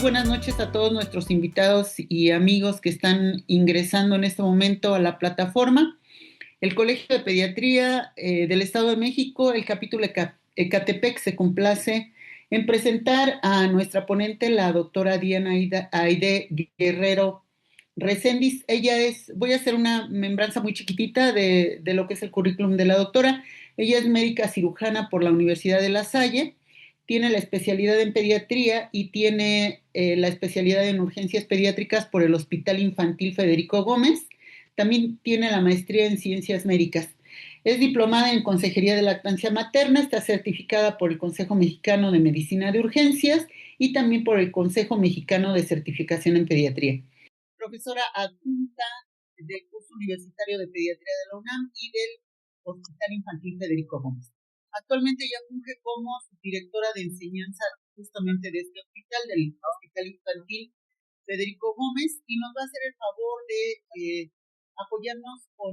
buenas noches a todos nuestros invitados y amigos que están ingresando en este momento a la plataforma. El Colegio de Pediatría del Estado de México, el capítulo Ecatepec, se complace en presentar a nuestra ponente, la doctora Diana Aide Guerrero Recendis. Voy a hacer una membranza muy chiquitita de lo que es el currículum de la doctora. Ella es médica cirujana por la Universidad de La Salle, tiene la especialidad en pediatría y tiene la especialidad en urgencias pediátricas por el Hospital Infantil Federico Gómez. También tiene la maestría en ciencias médicas. Es diplomada en consejería de lactancia materna, está certificada por el Consejo Mexicano de Medicina de Urgencias y también por el Consejo Mexicano de Certificación en Pediatría. Profesora adjunta del curso universitario de pediatría de la UNAM y del Hospital Infantil Federico Gómez. Actualmente ella funge como subdirectora de enseñanza justamente de este hospital, del Hospital Infantil Federico Gómez, y nos va a hacer el favor de apoyarnos con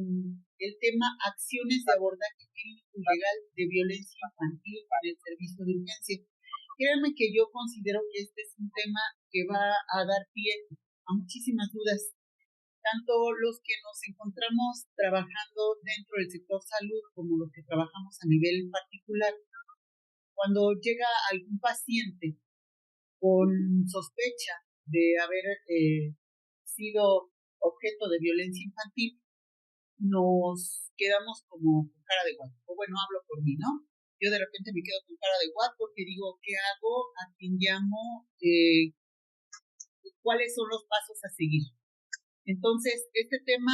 el tema acciones de abordaje clínico y legal de violencia infantil para el servicio de urgencia. Créanme que yo considero que este es un tema que va a dar pie a muchísimas dudas, tanto los que nos encontramos trabajando dentro del sector salud como los que trabajamos a nivel particular. Cuando llega algún paciente con sospecha de haber sido objeto de violencia infantil, nos quedamos como con cara de guato. O bueno, hablo por mí, ¿no? Yo de repente me quedo con cara de guato porque digo, ¿qué hago? ¿A quién llamo? ¿Cuáles son los pasos a seguir? Entonces, este tema,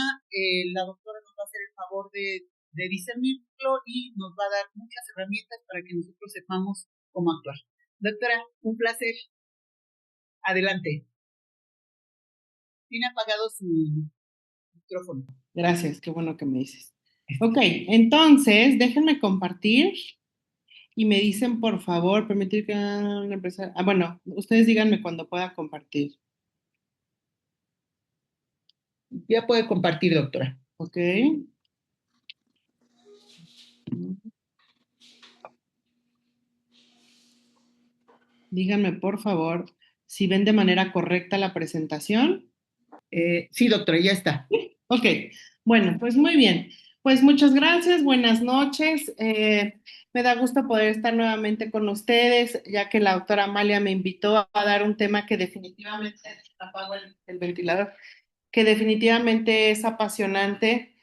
la doctora nos va a hacer el favor de discernirlo y nos va a dar muchas herramientas para que nosotros sepamos cómo actuar. Doctora, un placer. Adelante. Tiene apagado su micrófono. Gracias, qué bueno que me dices. Ok, entonces, déjenme compartir y me dicen, por favor, permitir que una empresa... bueno, ustedes díganme cuando pueda compartir. Ya puede compartir, doctora. Ok. Díganme, por favor, si ven de manera correcta la presentación. Sí, doctora, ya está. Ok, bueno, pues muy bien. Pues muchas gracias, buenas noches. Me da gusto poder estar nuevamente con ustedes, ya que la doctora Amalia me invitó a dar un tema que definitivamente, apago el ventilador, que definitivamente es apasionante.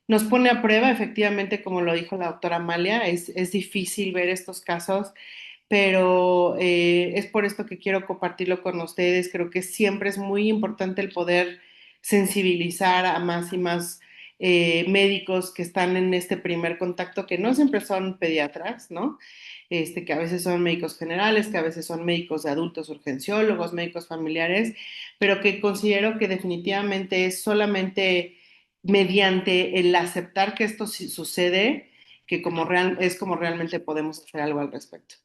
Nos pone a prueba, efectivamente, como lo dijo la doctora Amalia, es difícil ver estos casos, pero es por esto que quiero compartirlo con ustedes. Creo que siempre es muy importante el poder sensibilizar a más y más médicos que están en este primer contacto, que no siempre son pediatras, ¿no? Que a veces son médicos generales, que a veces son médicos de adultos, urgenciólogos, médicos familiares, pero que considero que definitivamente es solamente mediante el aceptar que esto sucede, que es como realmente podemos hacer algo al respecto.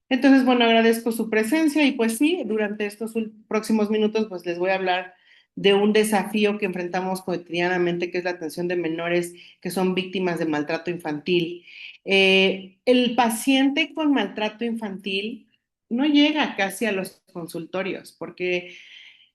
Entonces, bueno, agradezco su presencia y pues sí, durante estos próximos minutos pues les voy a hablar de un desafío que enfrentamos cotidianamente, que es la atención de menores que son víctimas de maltrato infantil. El paciente con maltrato infantil no llega casi a los consultorios porque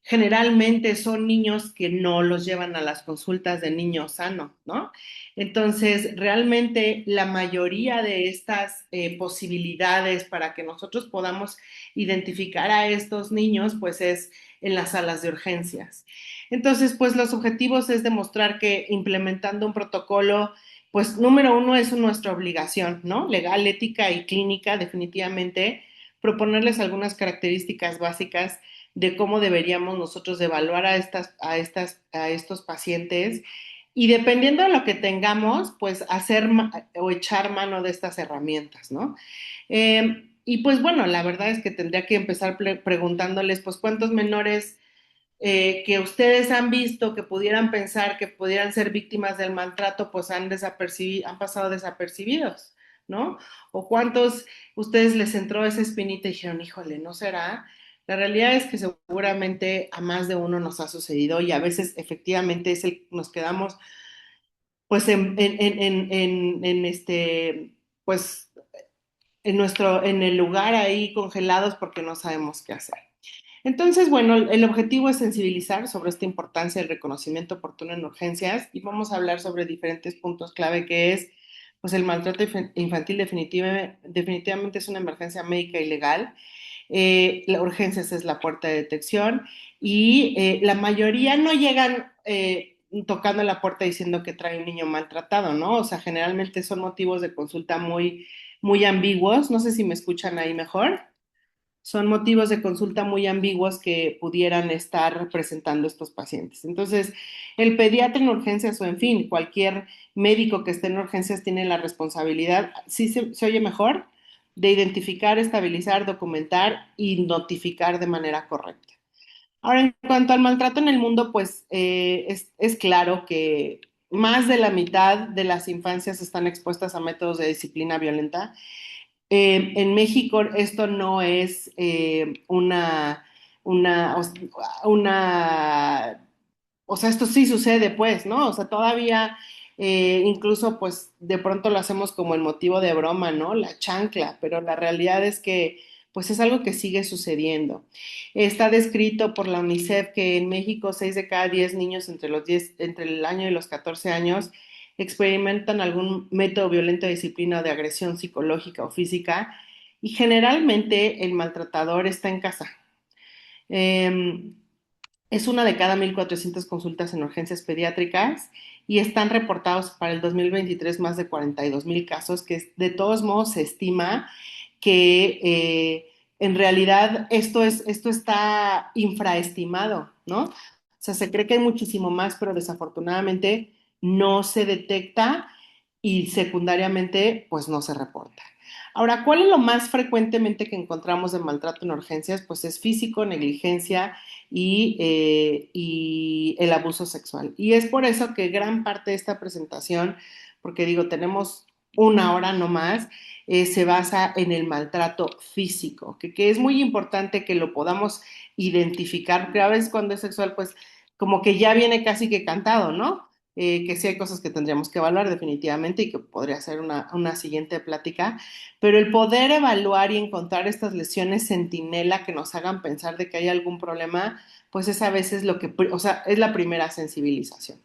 generalmente son niños que no los llevan a las consultas de niño sano, ¿no? Entonces, realmente la mayoría de estas posibilidades para que nosotros podamos identificar a estos niños, pues es en las salas de urgencias. Entonces, pues los objetivos es demostrar que implementando un protocolo, pues número uno es nuestra obligación, ¿no? Legal, ética y clínica, definitivamente, proponerles algunas características básicas de cómo deberíamos nosotros evaluar a estos pacientes y dependiendo de lo que tengamos, pues hacer o echar mano de estas herramientas, ¿no? Y pues bueno, la verdad es que tendría que empezar preguntándoles, pues, ¿cuántos menores que ustedes han visto que pudieran pensar que pudieran ser víctimas del maltrato, pues han pasado desapercibidos, ¿no? O cuántos ustedes les entró esa espinita y dijeron, híjole, ¿no será? La realidad es que seguramente a más de uno nos ha sucedido y a veces efectivamente nos quedamos pues pues en el lugar ahí congelados porque no sabemos qué hacer. Entonces, bueno, el objetivo es sensibilizar sobre esta importancia del reconocimiento oportuno en urgencias y vamos a hablar sobre diferentes puntos clave que es, pues el maltrato infantil definitivamente es una emergencia médica y legal. La urgencias es la puerta de detección y la mayoría no llegan tocando la puerta diciendo que trae un niño maltratado, ¿no? O sea, generalmente son motivos de consulta muy ambiguos. No sé si me escuchan ahí mejor. Son motivos de consulta muy ambiguos que pudieran estar presentando estos pacientes. Entonces, el pediatra en urgencias o en fin, cualquier médico que esté en urgencias tiene la responsabilidad, sí se oye mejor, de identificar, estabilizar, documentar y notificar de manera correcta. Ahora, en cuanto al maltrato en el mundo, pues es claro que más de la mitad de las infancias están expuestas a métodos de disciplina violenta. En México esto no es una, una, o sea, esto sí sucede, pues, ¿no? O sea, todavía, incluso, pues, de pronto lo hacemos como el motivo de broma, ¿no? La chancla, pero la realidad es que, pues, es algo que sigue sucediendo. Está descrito por la UNICEF que en México 6 de cada 10 niños entre el año y los 14 años experimentan algún método violento de disciplina o de agresión psicológica o física y generalmente el maltratador está en casa. Eh, es una de cada 1.400 consultas en urgencias pediátricas y están reportados para el 2023 más de 42,000 casos, que de todos modos se estima que en realidad esto está infraestimado, ¿no? O sea, se cree que hay muchísimo más, pero desafortunadamente no se detecta y secundariamente pues no se reporta. Ahora, ¿cuál es lo más frecuentemente que encontramos de maltrato en urgencias? Pues es físico, negligencia y el abuso sexual. Y es por eso que gran parte de esta presentación, porque digo, tenemos una hora no más, se basa en el maltrato físico, que es muy importante que lo podamos identificar, porque a veces cuando es sexual, pues como que ya viene casi que cantado, ¿no? Que sí hay cosas que tendríamos que evaluar definitivamente y que podría ser una siguiente plática, pero el poder evaluar y encontrar estas lesiones centinela que nos hagan pensar de que hay algún problema, pues es a veces lo que, o sea, es la primera sensibilización.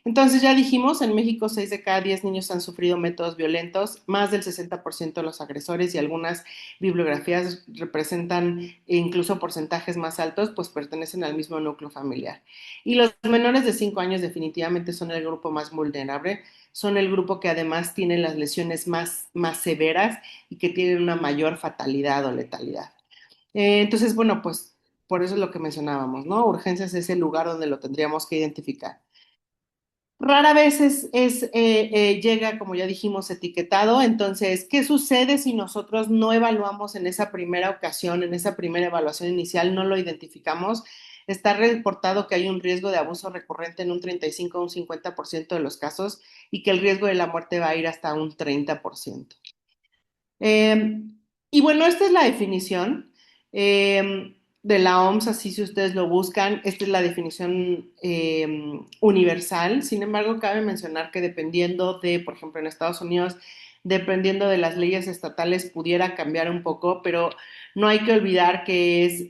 Entonces ya dijimos, en México 6 de cada 10 niños han sufrido métodos violentos, más del 60% de los agresores y algunas bibliografías representan incluso porcentajes más altos, pues pertenecen al mismo núcleo familiar. Y los menores de 5 años definitivamente son el grupo más vulnerable, son el grupo que además tiene las lesiones más severas y que tienen una mayor fatalidad o letalidad. Entonces, bueno, pues por eso es lo que mencionábamos, ¿no? Urgencias es el lugar donde lo tendríamos que identificar. Rara vez llega, como ya dijimos, etiquetado. Entonces, ¿qué sucede si nosotros no evaluamos en esa primera ocasión, en esa primera evaluación inicial, no lo identificamos? Está reportado que hay un riesgo de abuso recurrente en un 35 o un 50% de los casos y que el riesgo de la muerte va a ir hasta un 30%. Eh, y bueno, esta es la definición de la OMS, así si ustedes lo buscan, esta es la definición universal. Sin embargo, cabe mencionar que dependiendo de, por ejemplo, en Estados Unidos, dependiendo de las leyes estatales, pudiera cambiar un poco, pero no hay que olvidar que es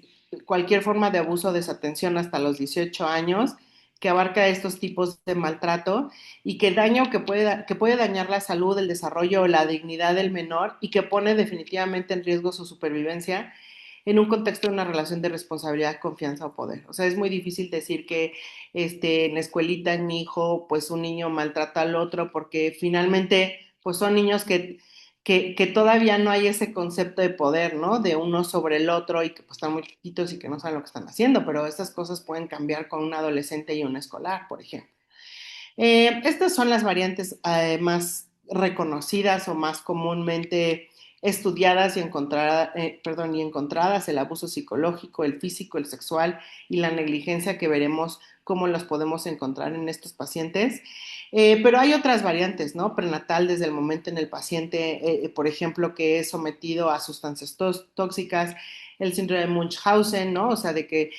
cualquier forma de abuso o desatención hasta los 18 años que abarca estos tipos de maltrato y que el daño que puede dañar la salud, el desarrollo o la dignidad del menor y que pone definitivamente en riesgo su supervivencia en un contexto de una relación de responsabilidad, confianza o poder. O sea, es muy difícil decir que en la escuelita, en mi hijo, pues un niño maltrata al otro porque finalmente pues son niños que todavía no hay ese concepto de poder, ¿no? De uno sobre el otro y que pues están muy chiquitos y que no saben lo que están haciendo, pero estas cosas pueden cambiar con un adolescente y un escolar, por ejemplo. Estas son las variantes más reconocidas o más comúnmente estudiadas y encontradas, el abuso psicológico, el físico, el sexual y la negligencia que veremos cómo los podemos encontrar en estos pacientes. Pero hay otras variantes, ¿no? Prenatal desde el momento en el paciente, por ejemplo, que es sometido a sustancias tóxicas, el síndrome de Munchausen, ¿no? O sea, de que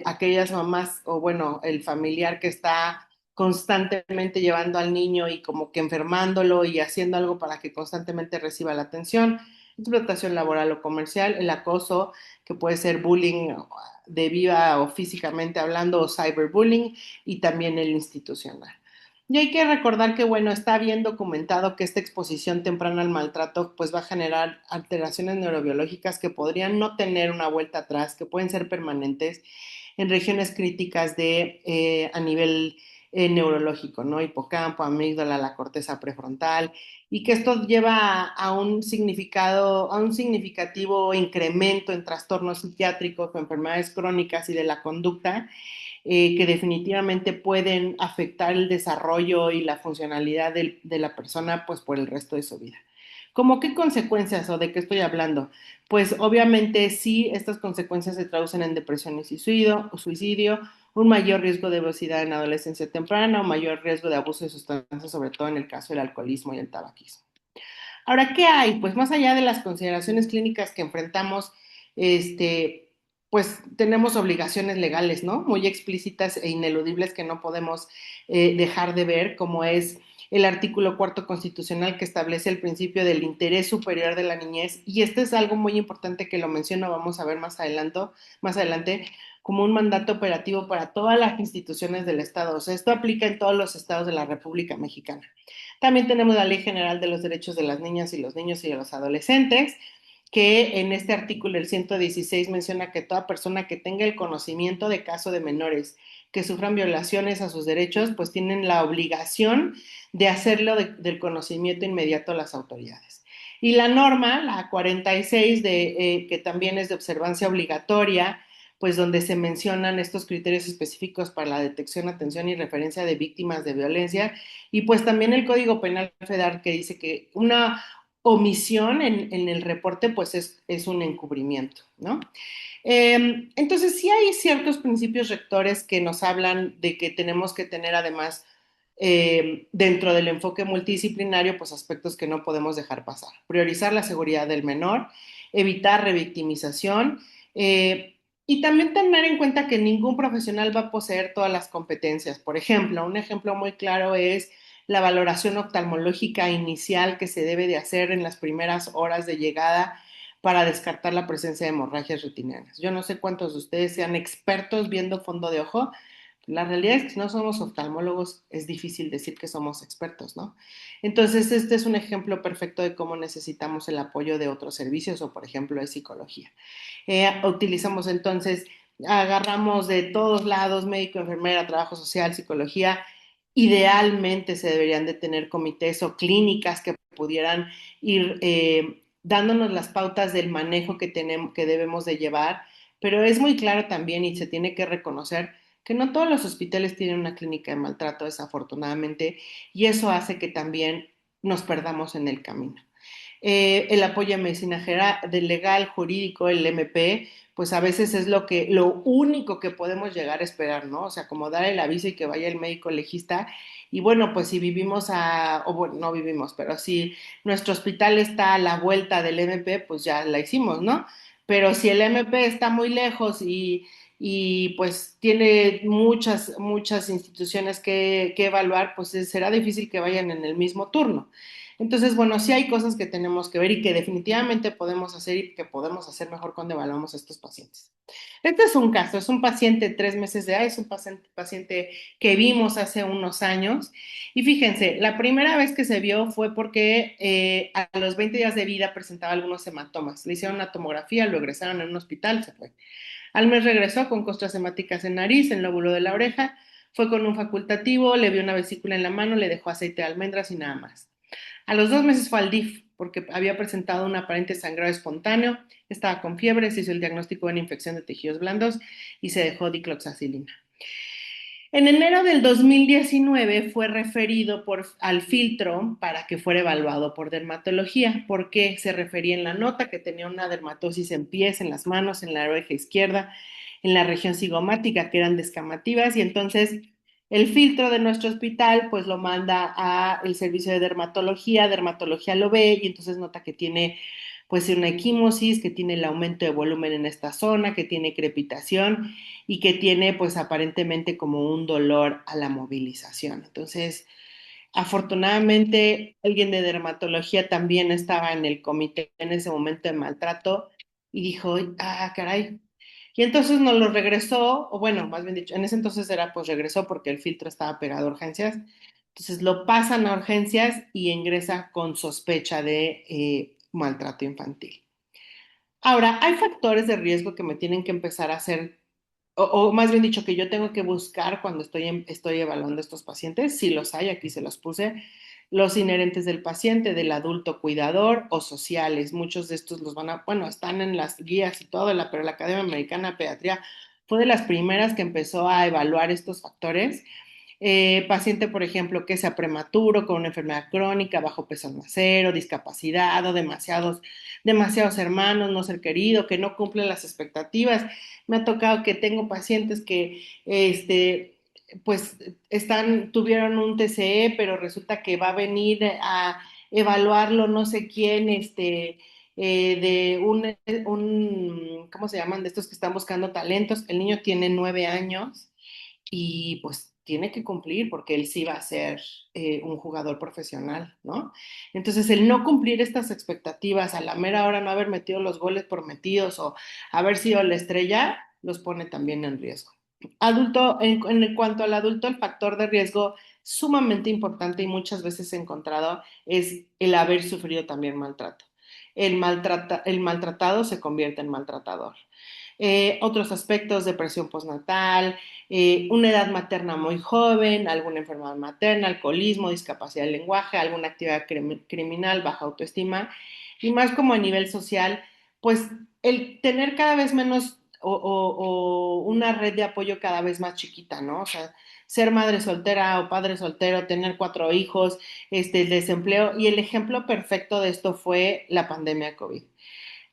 aquellas mamás o bueno, el familiar que está constantemente llevando al niño y como que enfermándolo y haciendo algo para que constantemente reciba la atención. explotación laboral o comercial, el acoso, que puede ser bullying de viva o físicamente hablando, o cyberbullying, y también el institucional. Y hay que recordar que, bueno, está bien documentado que esta exposición temprana al maltrato pues va a generar alteraciones neurobiológicas que podrían no tener una vuelta atrás, que pueden ser permanentes en regiones críticas a nivel neurológico, ¿no? Hipocampo, amígdala, la corteza prefrontal, y que esto lleva a un significativo incremento en trastornos psiquiátricos o enfermedades crónicas y de la conducta, que definitivamente pueden afectar el desarrollo y la funcionalidad de la persona pues por el resto de su vida. ¿Cómo qué consecuencias o de qué estoy hablando? Pues obviamente sí, estas consecuencias se traducen en depresión y suicidio, un mayor riesgo de obesidad en adolescencia temprana, un mayor riesgo de abuso de sustancias, sobre todo en el caso del alcoholismo y el tabaquismo. Ahora, ¿qué hay? Pues más allá de las consideraciones clínicas que enfrentamos, pues tenemos obligaciones legales, ¿no? Muy explícitas e ineludibles que no podemos dejar de ver, como es el artículo cuarto constitucional que establece el principio del interés superior de la niñez. Y este es algo muy importante que lo menciono, vamos a ver más adelante, como un mandato operativo para todas las instituciones del Estado. O sea, esto aplica en todos los estados de la República Mexicana. También tenemos la Ley General de los Derechos de las Niñas y los Niños y de los Adolescentes, que en este artículo, el 116, menciona que toda persona que tenga el conocimiento de caso de menores que sufran violaciones a sus derechos, pues tienen la obligación de hacerlo del conocimiento inmediato a las autoridades. Y la norma, la 46, que también es de observancia obligatoria, pues donde se mencionan estos criterios específicos para la detección, atención y referencia de víctimas de violencia, y pues también el Código Penal Federal que dice que una omisión en el reporte pues es un encubrimiento, ¿no? Entonces sí hay ciertos principios rectores que nos hablan de que tenemos que tener además dentro del enfoque multidisciplinario pues aspectos que no podemos dejar pasar. Priorizar la seguridad del menor, evitar revictimización, y también tener en cuenta que ningún profesional va a poseer todas las competencias. Por ejemplo, un ejemplo muy claro es la valoración oftalmológica inicial que se debe de hacer en las primeras horas de llegada para descartar la presencia de hemorragias retinianas. Yo no sé cuántos de ustedes sean expertos viendo fondo de ojo. La realidad es que si no somos oftalmólogos es difícil decir que somos expertos, ¿no? Entonces, este es un ejemplo perfecto de cómo necesitamos el apoyo de otros servicios o, por ejemplo, de psicología. Utilizamos entonces, agarramos de todos lados, médico, enfermera, trabajo social, psicología. Idealmente se deberían de tener comités o clínicas que pudieran ir dándonos las pautas del manejo que debemos de llevar, pero es muy claro también y se tiene que reconocer que no todos los hospitales tienen una clínica de maltrato, desafortunadamente, y eso hace que también nos perdamos en el camino. El apoyo a medicina legal, jurídico, el MP, pues a veces es lo único que podemos llegar a esperar, ¿no? O sea, como dar el aviso y que vaya el médico legista. Y bueno, pues si o bueno, no vivimos, pero si nuestro hospital está a la vuelta del MP, pues ya la hicimos, ¿no? Pero si el MP está muy lejos y pues tiene muchas instituciones que evaluar, pues será difícil que vayan en el mismo turno. Entonces, bueno, sí hay cosas que tenemos que ver y que definitivamente podemos hacer y que podemos hacer mejor cuando evaluamos a estos pacientes. Este es un caso, es un paciente de 3 meses de edad, es un paciente que vimos hace unos años. Y fíjense, la primera vez que se vio fue porque a los 20 días de vida presentaba algunos hematomas. Le hicieron una tomografía, lo egresaron en un hospital, se fue. Al mes regresó con costras hemáticas en nariz, en lóbulo de la oreja, fue con un facultativo, le vio una vesícula en la mano, le dejó aceite de almendras y nada más. A los 2 meses fue al DIF porque había presentado un aparente sangrado espontáneo, estaba con fiebre, se hizo el diagnóstico de una infección de tejidos blandos y se dejó dicloxacilina. En enero del 2019 fue referido al filtro para que fuera evaluado por dermatología, porque se refería en la nota que tenía una dermatosis en pies, en las manos, en la oreja izquierda, en la región cigomática, que eran descamativas, y entonces el filtro de nuestro hospital pues lo manda al servicio de dermatología lo ve y entonces nota que tiene pues una equimosis, que tiene el aumento de volumen en esta zona, que tiene crepitación y que tiene pues aparentemente como un dolor a la movilización. Entonces, Afortunadamente, alguien de dermatología también estaba en el comité en ese momento de maltrato y dijo, ah, caray. Y entonces nos lo regresó, o bueno, más bien dicho, en ese entonces era pues regresó porque el filtro estaba pegado a urgencias. Entonces lo pasan a urgencias y ingresa con sospecha de maltrato infantil. Ahora, hay factores de riesgo que me tienen que empezar a hacer, o más bien dicho, que yo tengo que buscar cuando estoy evaluando estos pacientes. Si los hay, aquí se los puse. Los inherentes del paciente, del adulto cuidador o sociales. Muchos de estos los van a, bueno, están en las guías y todo, pero la Academia Americana de Pediatría fue de las primeras que empezó a evaluar estos factores. Paciente, por ejemplo, que sea prematuro, con una enfermedad crónica, bajo peso al nacer, o discapacidad, o demasiados hermanos, no ser querido, que no cumplen las expectativas. Me ha tocado que tengo pacientes que, pues, tuvieron un TCE, pero resulta que va a venir a evaluarlo no sé quién, de ¿cómo se llaman? De estos que están buscando talentos. El niño tiene 9 años y pues tiene que cumplir porque él sí va a ser un jugador profesional, ¿no? Entonces, el no cumplir estas expectativas, a la mera hora no haber metido los goles prometidos o haber sido la estrella, los pone también en riesgo. En cuanto al adulto, el factor de riesgo sumamente importante y muchas veces encontrado es el haber sufrido también maltrato. El maltratado se convierte en maltratador. Otros aspectos, depresión postnatal, una edad materna muy joven, alguna enfermedad materna, alcoholismo, discapacidad del lenguaje, alguna actividad criminal, baja autoestima y más como a nivel social, pues el tener cada vez menos o una red de apoyo cada vez más chiquita, ¿no? O sea, ser madre soltera o padre soltero, tener 4 hijos, el desempleo y el ejemplo perfecto de esto fue la pandemia COVID.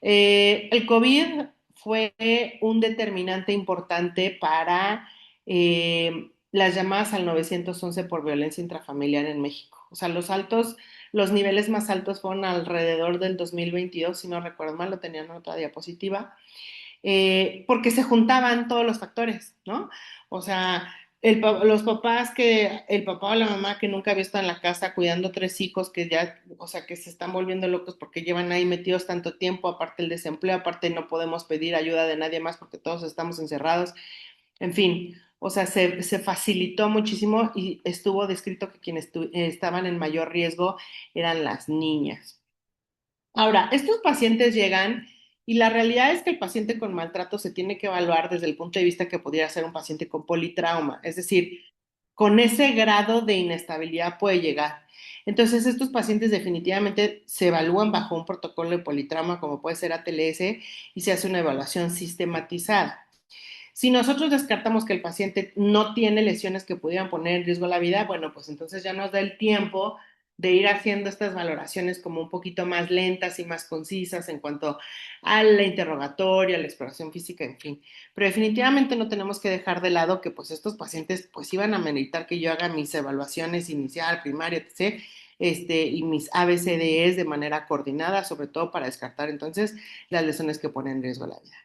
El COVID fue un determinante importante para las llamadas al 911 por violencia intrafamiliar en México. O sea, los niveles más altos fueron alrededor del 2022, si no recuerdo mal, lo tenían en otra diapositiva, porque se juntaban todos los factores, ¿no? O sea, los papás el papá o la mamá que nunca había estado en la casa cuidando 3 hijos que ya, o sea, que se están volviendo locos porque llevan ahí metidos tanto tiempo, aparte el desempleo, aparte no podemos pedir ayuda de nadie más porque todos estamos encerrados, en fin, o sea, se facilitó muchísimo y estuvo descrito que quienes estaban en mayor riesgo eran las niñas. Ahora, estos pacientes llegan y la realidad es que el paciente con maltrato se tiene que evaluar desde el punto de vista que pudiera ser un paciente con politrauma, es decir, con ese grado de inestabilidad puede llegar. Entonces, estos pacientes definitivamente se evalúan bajo un protocolo de politrauma como puede ser ATLS y se hace una evaluación sistematizada. Si nosotros descartamos que el paciente no tiene lesiones que pudieran poner en riesgo la vida, bueno, pues entonces ya nos da el tiempo de ir haciendo estas valoraciones como un poquito más lentas y más concisas en cuanto al interrogatorio, a la exploración física, en fin. Pero definitivamente no tenemos que dejar de lado que pues estos pacientes pues iban a meditar que yo haga mis evaluaciones inicial, primaria, etc. Y mis ABCDEs de manera coordinada, sobre todo para descartar entonces las lesiones que ponen en riesgo la vida.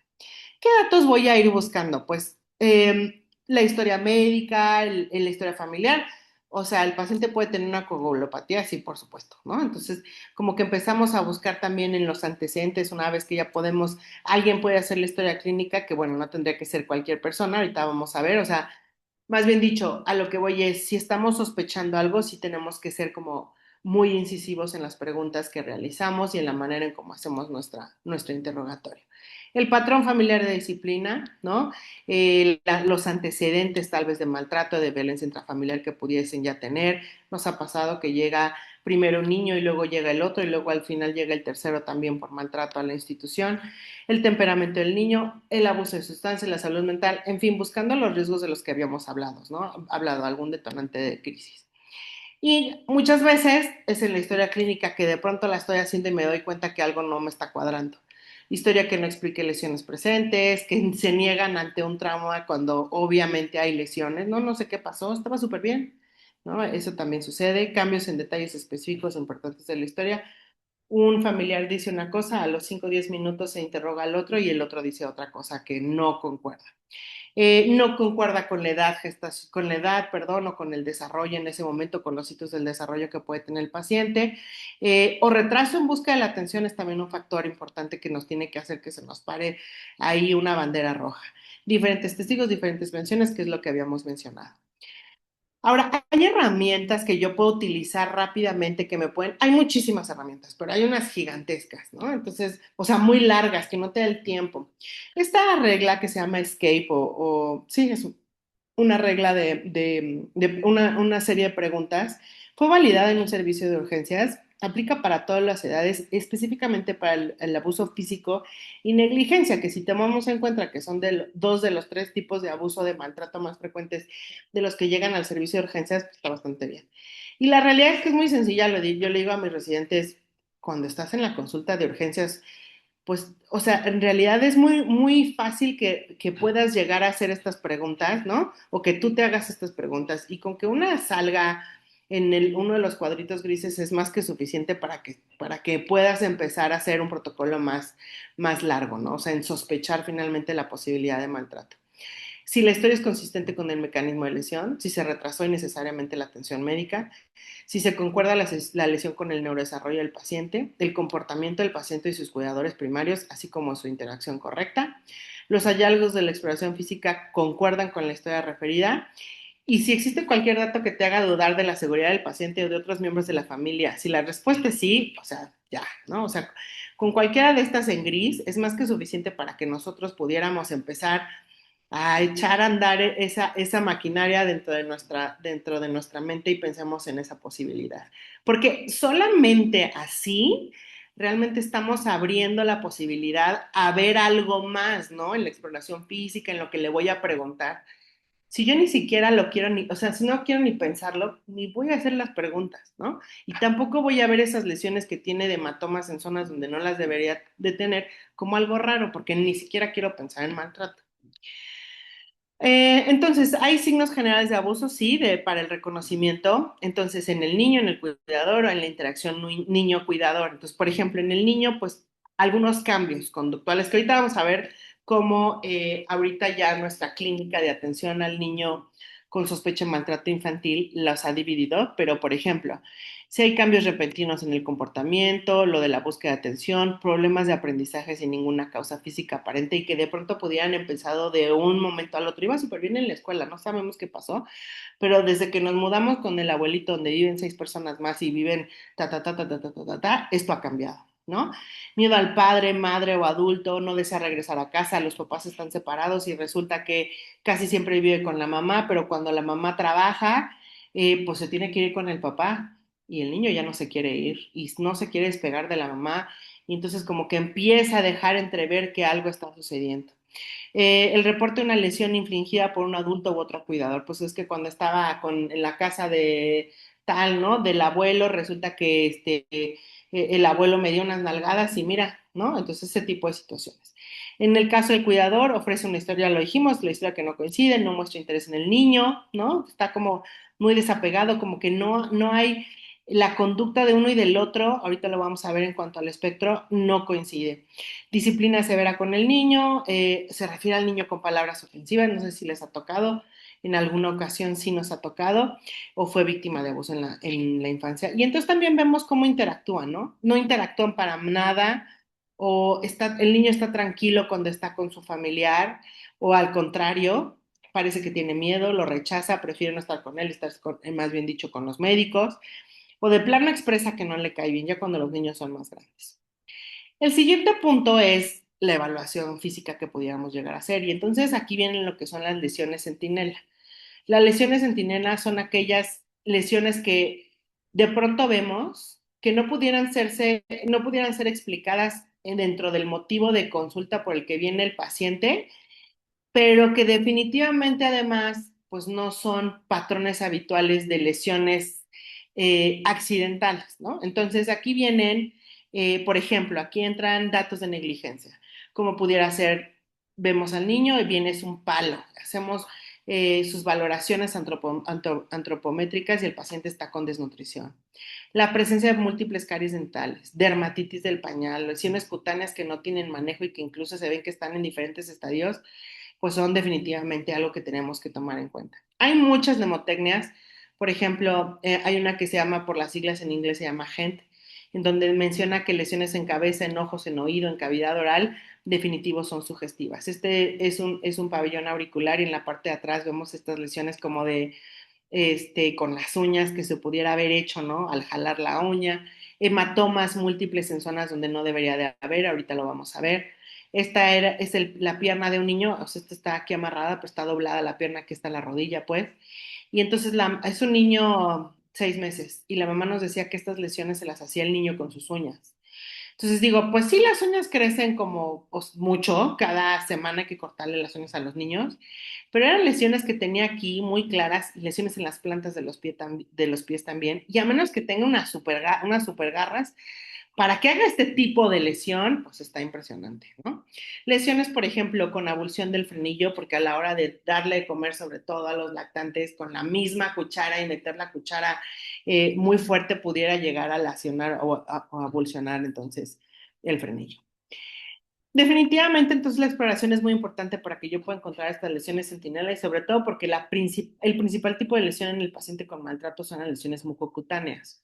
¿Qué datos voy a ir buscando? Pues la historia médica, la historia familiar. O sea, el paciente puede tener una coagulopatía, sí, por supuesto, ¿no? Entonces, como que empezamos a buscar también en los antecedentes, una vez que ya podemos, alguien puede hacer la historia clínica, que bueno, no tendría que ser cualquier persona, ahorita vamos a ver, o sea, más bien dicho, a lo que voy es, si estamos sospechando algo, sí tenemos que ser como muy incisivos en las preguntas que realizamos y en la manera en cómo hacemos nuestro interrogatorio. El patrón familiar de disciplina, ¿no? Los antecedentes tal vez de maltrato, de violencia intrafamiliar que pudiesen ya tener. Nos ha pasado que llega primero un niño y luego llega el otro y luego al final llega el tercero también por maltrato a la institución. El temperamento del niño, el abuso de sustancias, la salud mental, en fin, buscando los riesgos de los que habíamos hablado, ¿no? Hablado algún detonante de crisis. Y muchas veces es en la historia clínica que de pronto la estoy haciendo y me doy cuenta que algo no me está cuadrando. Historia que no explique lesiones presentes, que se niegan ante un trauma cuando obviamente hay lesiones. No, no sé qué pasó, estaba súper bien. ¿No? Eso también sucede. Cambios en detalles específicos importantes de la historia. un familiar dice una cosa, a los 5 o 10 minutos se interroga al otro y el otro dice otra cosa que no concuerda. No concuerda con la edad, con la edad, perdón, o con el desarrollo en ese momento, con los hitos del desarrollo que puede tener el paciente, o retraso en busca de la atención es también un factor importante que nos tiene que hacer que se nos pare ahí una bandera roja. Diferentes testigos, diferentes menciones, que es lo que habíamos mencionado. Ahora, hay herramientas que yo puedo utilizar rápidamente que me pueden, hay muchísimas herramientas, pero hay unas gigantescas, ¿no? Entonces, o sea, muy largas, que no te da el tiempo. Esta regla que se llama Escape sí, es una regla de una serie de preguntas, fue validada en un servicio de urgencias, aplica para todas las edades, específicamente para el abuso físico y negligencia, que si tomamos en cuenta que son dos de los tres tipos de abuso de maltrato más frecuentes de los que llegan al servicio de urgencias, pues está bastante bien. Y la realidad es que es muy sencilla, yo le digo a mis residentes, cuando estás en la consulta de urgencias, pues, o sea, en realidad es muy, muy fácil que puedas llegar a hacer estas preguntas, ¿no? O que tú te hagas estas preguntas y con que una salga en uno de los cuadritos grises es más que suficiente para que puedas empezar a hacer un protocolo más largo, ¿no? O sea, en sospechar finalmente la posibilidad de maltrato. Si la historia es consistente con el mecanismo de lesión, si se retrasó innecesariamente la atención médica, si se concuerda la lesión con el neurodesarrollo del paciente, el comportamiento del paciente y sus cuidadores primarios, así como su interacción correcta, los hallazgos de la exploración física concuerdan con la historia referida y si existe cualquier dato que te haga dudar de la seguridad del paciente o de otros miembros de la familia. Si la respuesta es sí, o sea, ya, ¿no? O sea, con cualquiera de estas en gris es más que suficiente para que nosotros pudiéramos empezar a echar a andar esa maquinaria dentro de nuestra mente y pensemos en esa posibilidad. Porque solamente así realmente estamos abriendo la posibilidad a ver algo más, ¿no? En la exploración física, en lo que le voy a preguntar. Si yo ni siquiera lo quiero ni, o sea, si no quiero ni pensarlo, ni voy a hacer las preguntas, ¿no? Y tampoco voy a ver esas lesiones que tiene de hematomas en zonas donde no las debería de tener como algo raro, porque ni siquiera quiero pensar en maltrato. Entonces, hay signos generales de abuso, sí, para el reconocimiento. Entonces, en el niño, en el cuidador o en la interacción niño-cuidador. Entonces, por ejemplo, en el niño, pues algunos cambios conductuales que ahorita vamos a ver cómo ahorita ya nuestra clínica de atención al niño con sospecha de maltrato infantil los ha dividido, pero por ejemplo, si hay cambios repentinos en el comportamiento, lo de la búsqueda de atención, problemas de aprendizaje sin ninguna causa física aparente y que de pronto pudieran empezado de un momento al otro. Iba súper bien en la escuela, no sabemos qué pasó, pero desde que nos mudamos con el abuelito donde viven 6 personas más y viven esto ha cambiado. ¿No? Miedo al padre, madre o adulto, no desea regresar a casa, los papás están separados y resulta que casi siempre vive con la mamá, pero cuando la mamá trabaja, pues se tiene que ir con el papá y el niño ya no se quiere ir y no se quiere despegar de la mamá y entonces como que empieza a dejar entrever que algo está sucediendo. El reporte de una lesión infligida por un adulto u otro cuidador, pues es que cuando estaba en la casa de tal, ¿no? Del abuelo, resulta que el abuelo me dio unas nalgadas y mira, ¿no? Entonces ese tipo de situaciones. En el caso del cuidador, ofrece una historia, lo dijimos, la historia que no coincide, no muestra interés en el niño, ¿no? Está como muy desapegado, como que no hay la conducta de uno y del otro, ahorita lo vamos a ver en cuanto al espectro, no coincide. Disciplina severa con el niño, se refiere al niño con palabras ofensivas, no sé si les ha tocado, en alguna ocasión sí nos ha tocado, o fue víctima de abuso en la infancia. Y entonces también vemos cómo interactúan, ¿no? No interactúan para nada, o el niño está tranquilo cuando está con su familiar, o al contrario, parece que tiene miedo, lo rechaza, prefiere no estar con él, más bien dicho, con los médicos, o de plano expresa que no le cae bien, ya cuando los niños son más grandes. El siguiente punto es la evaluación física que pudiéramos llegar a hacer. Y entonces aquí vienen lo que son las lesiones centinela. Las lesiones centinela son aquellas lesiones que de pronto vemos que no pudieran ser explicadas dentro del motivo de consulta por el que viene el paciente, pero que definitivamente además pues no son patrones habituales de lesiones accidentales, ¿no? Entonces aquí vienen, por ejemplo, aquí entran datos de negligencia, como pudiera ser, vemos al niño y viene es un palo, hacemos sus valoraciones antropométricas y el paciente está con desnutrición. La presencia de múltiples caries dentales, dermatitis del pañal, lesiones cutáneas que no tienen manejo y que incluso se ven que están en diferentes estadios, pues son definitivamente algo que tenemos que tomar en cuenta. Hay muchas nemotecnias, por ejemplo, hay una que se llama, por las siglas en inglés, se llama HENT, en donde menciona que lesiones en cabeza, en ojos, en oído, en cavidad oral, definitivo son sugestivas. Este es un pabellón auricular y en la parte de atrás vemos estas lesiones como de con las uñas que se pudiera haber hecho, ¿no? Al jalar la uña, hematomas múltiples en zonas donde no debería de haber, ahorita lo vamos a ver. La pierna de un niño, o sea, esta está aquí amarrada, pero está doblada la pierna, aquí está la rodilla, pues. Y entonces es un niño 6 meses y la mamá nos decía que estas lesiones se las hacía el niño con sus uñas. Entonces digo, pues sí, las uñas crecen como pues, mucho, cada semana hay que cortarle las uñas a los niños, pero eran lesiones que tenía aquí muy claras, lesiones en las plantas de los pies también, y a menos que tenga unas super garras, para que haga este tipo de lesión, pues está impresionante, ¿no? Lesiones, por ejemplo, con abulsión del frenillo, porque a la hora de darle de comer, sobre todo a los lactantes, con la misma cuchara y meter la cuchara muy fuerte, pudiera llegar a lesionar o abulsionar entonces el frenillo. Definitivamente, entonces la exploración es muy importante para que yo pueda encontrar estas lesiones sentinela y sobre todo porque el principal tipo de lesión en el paciente con maltrato son las lesiones mucocutáneas.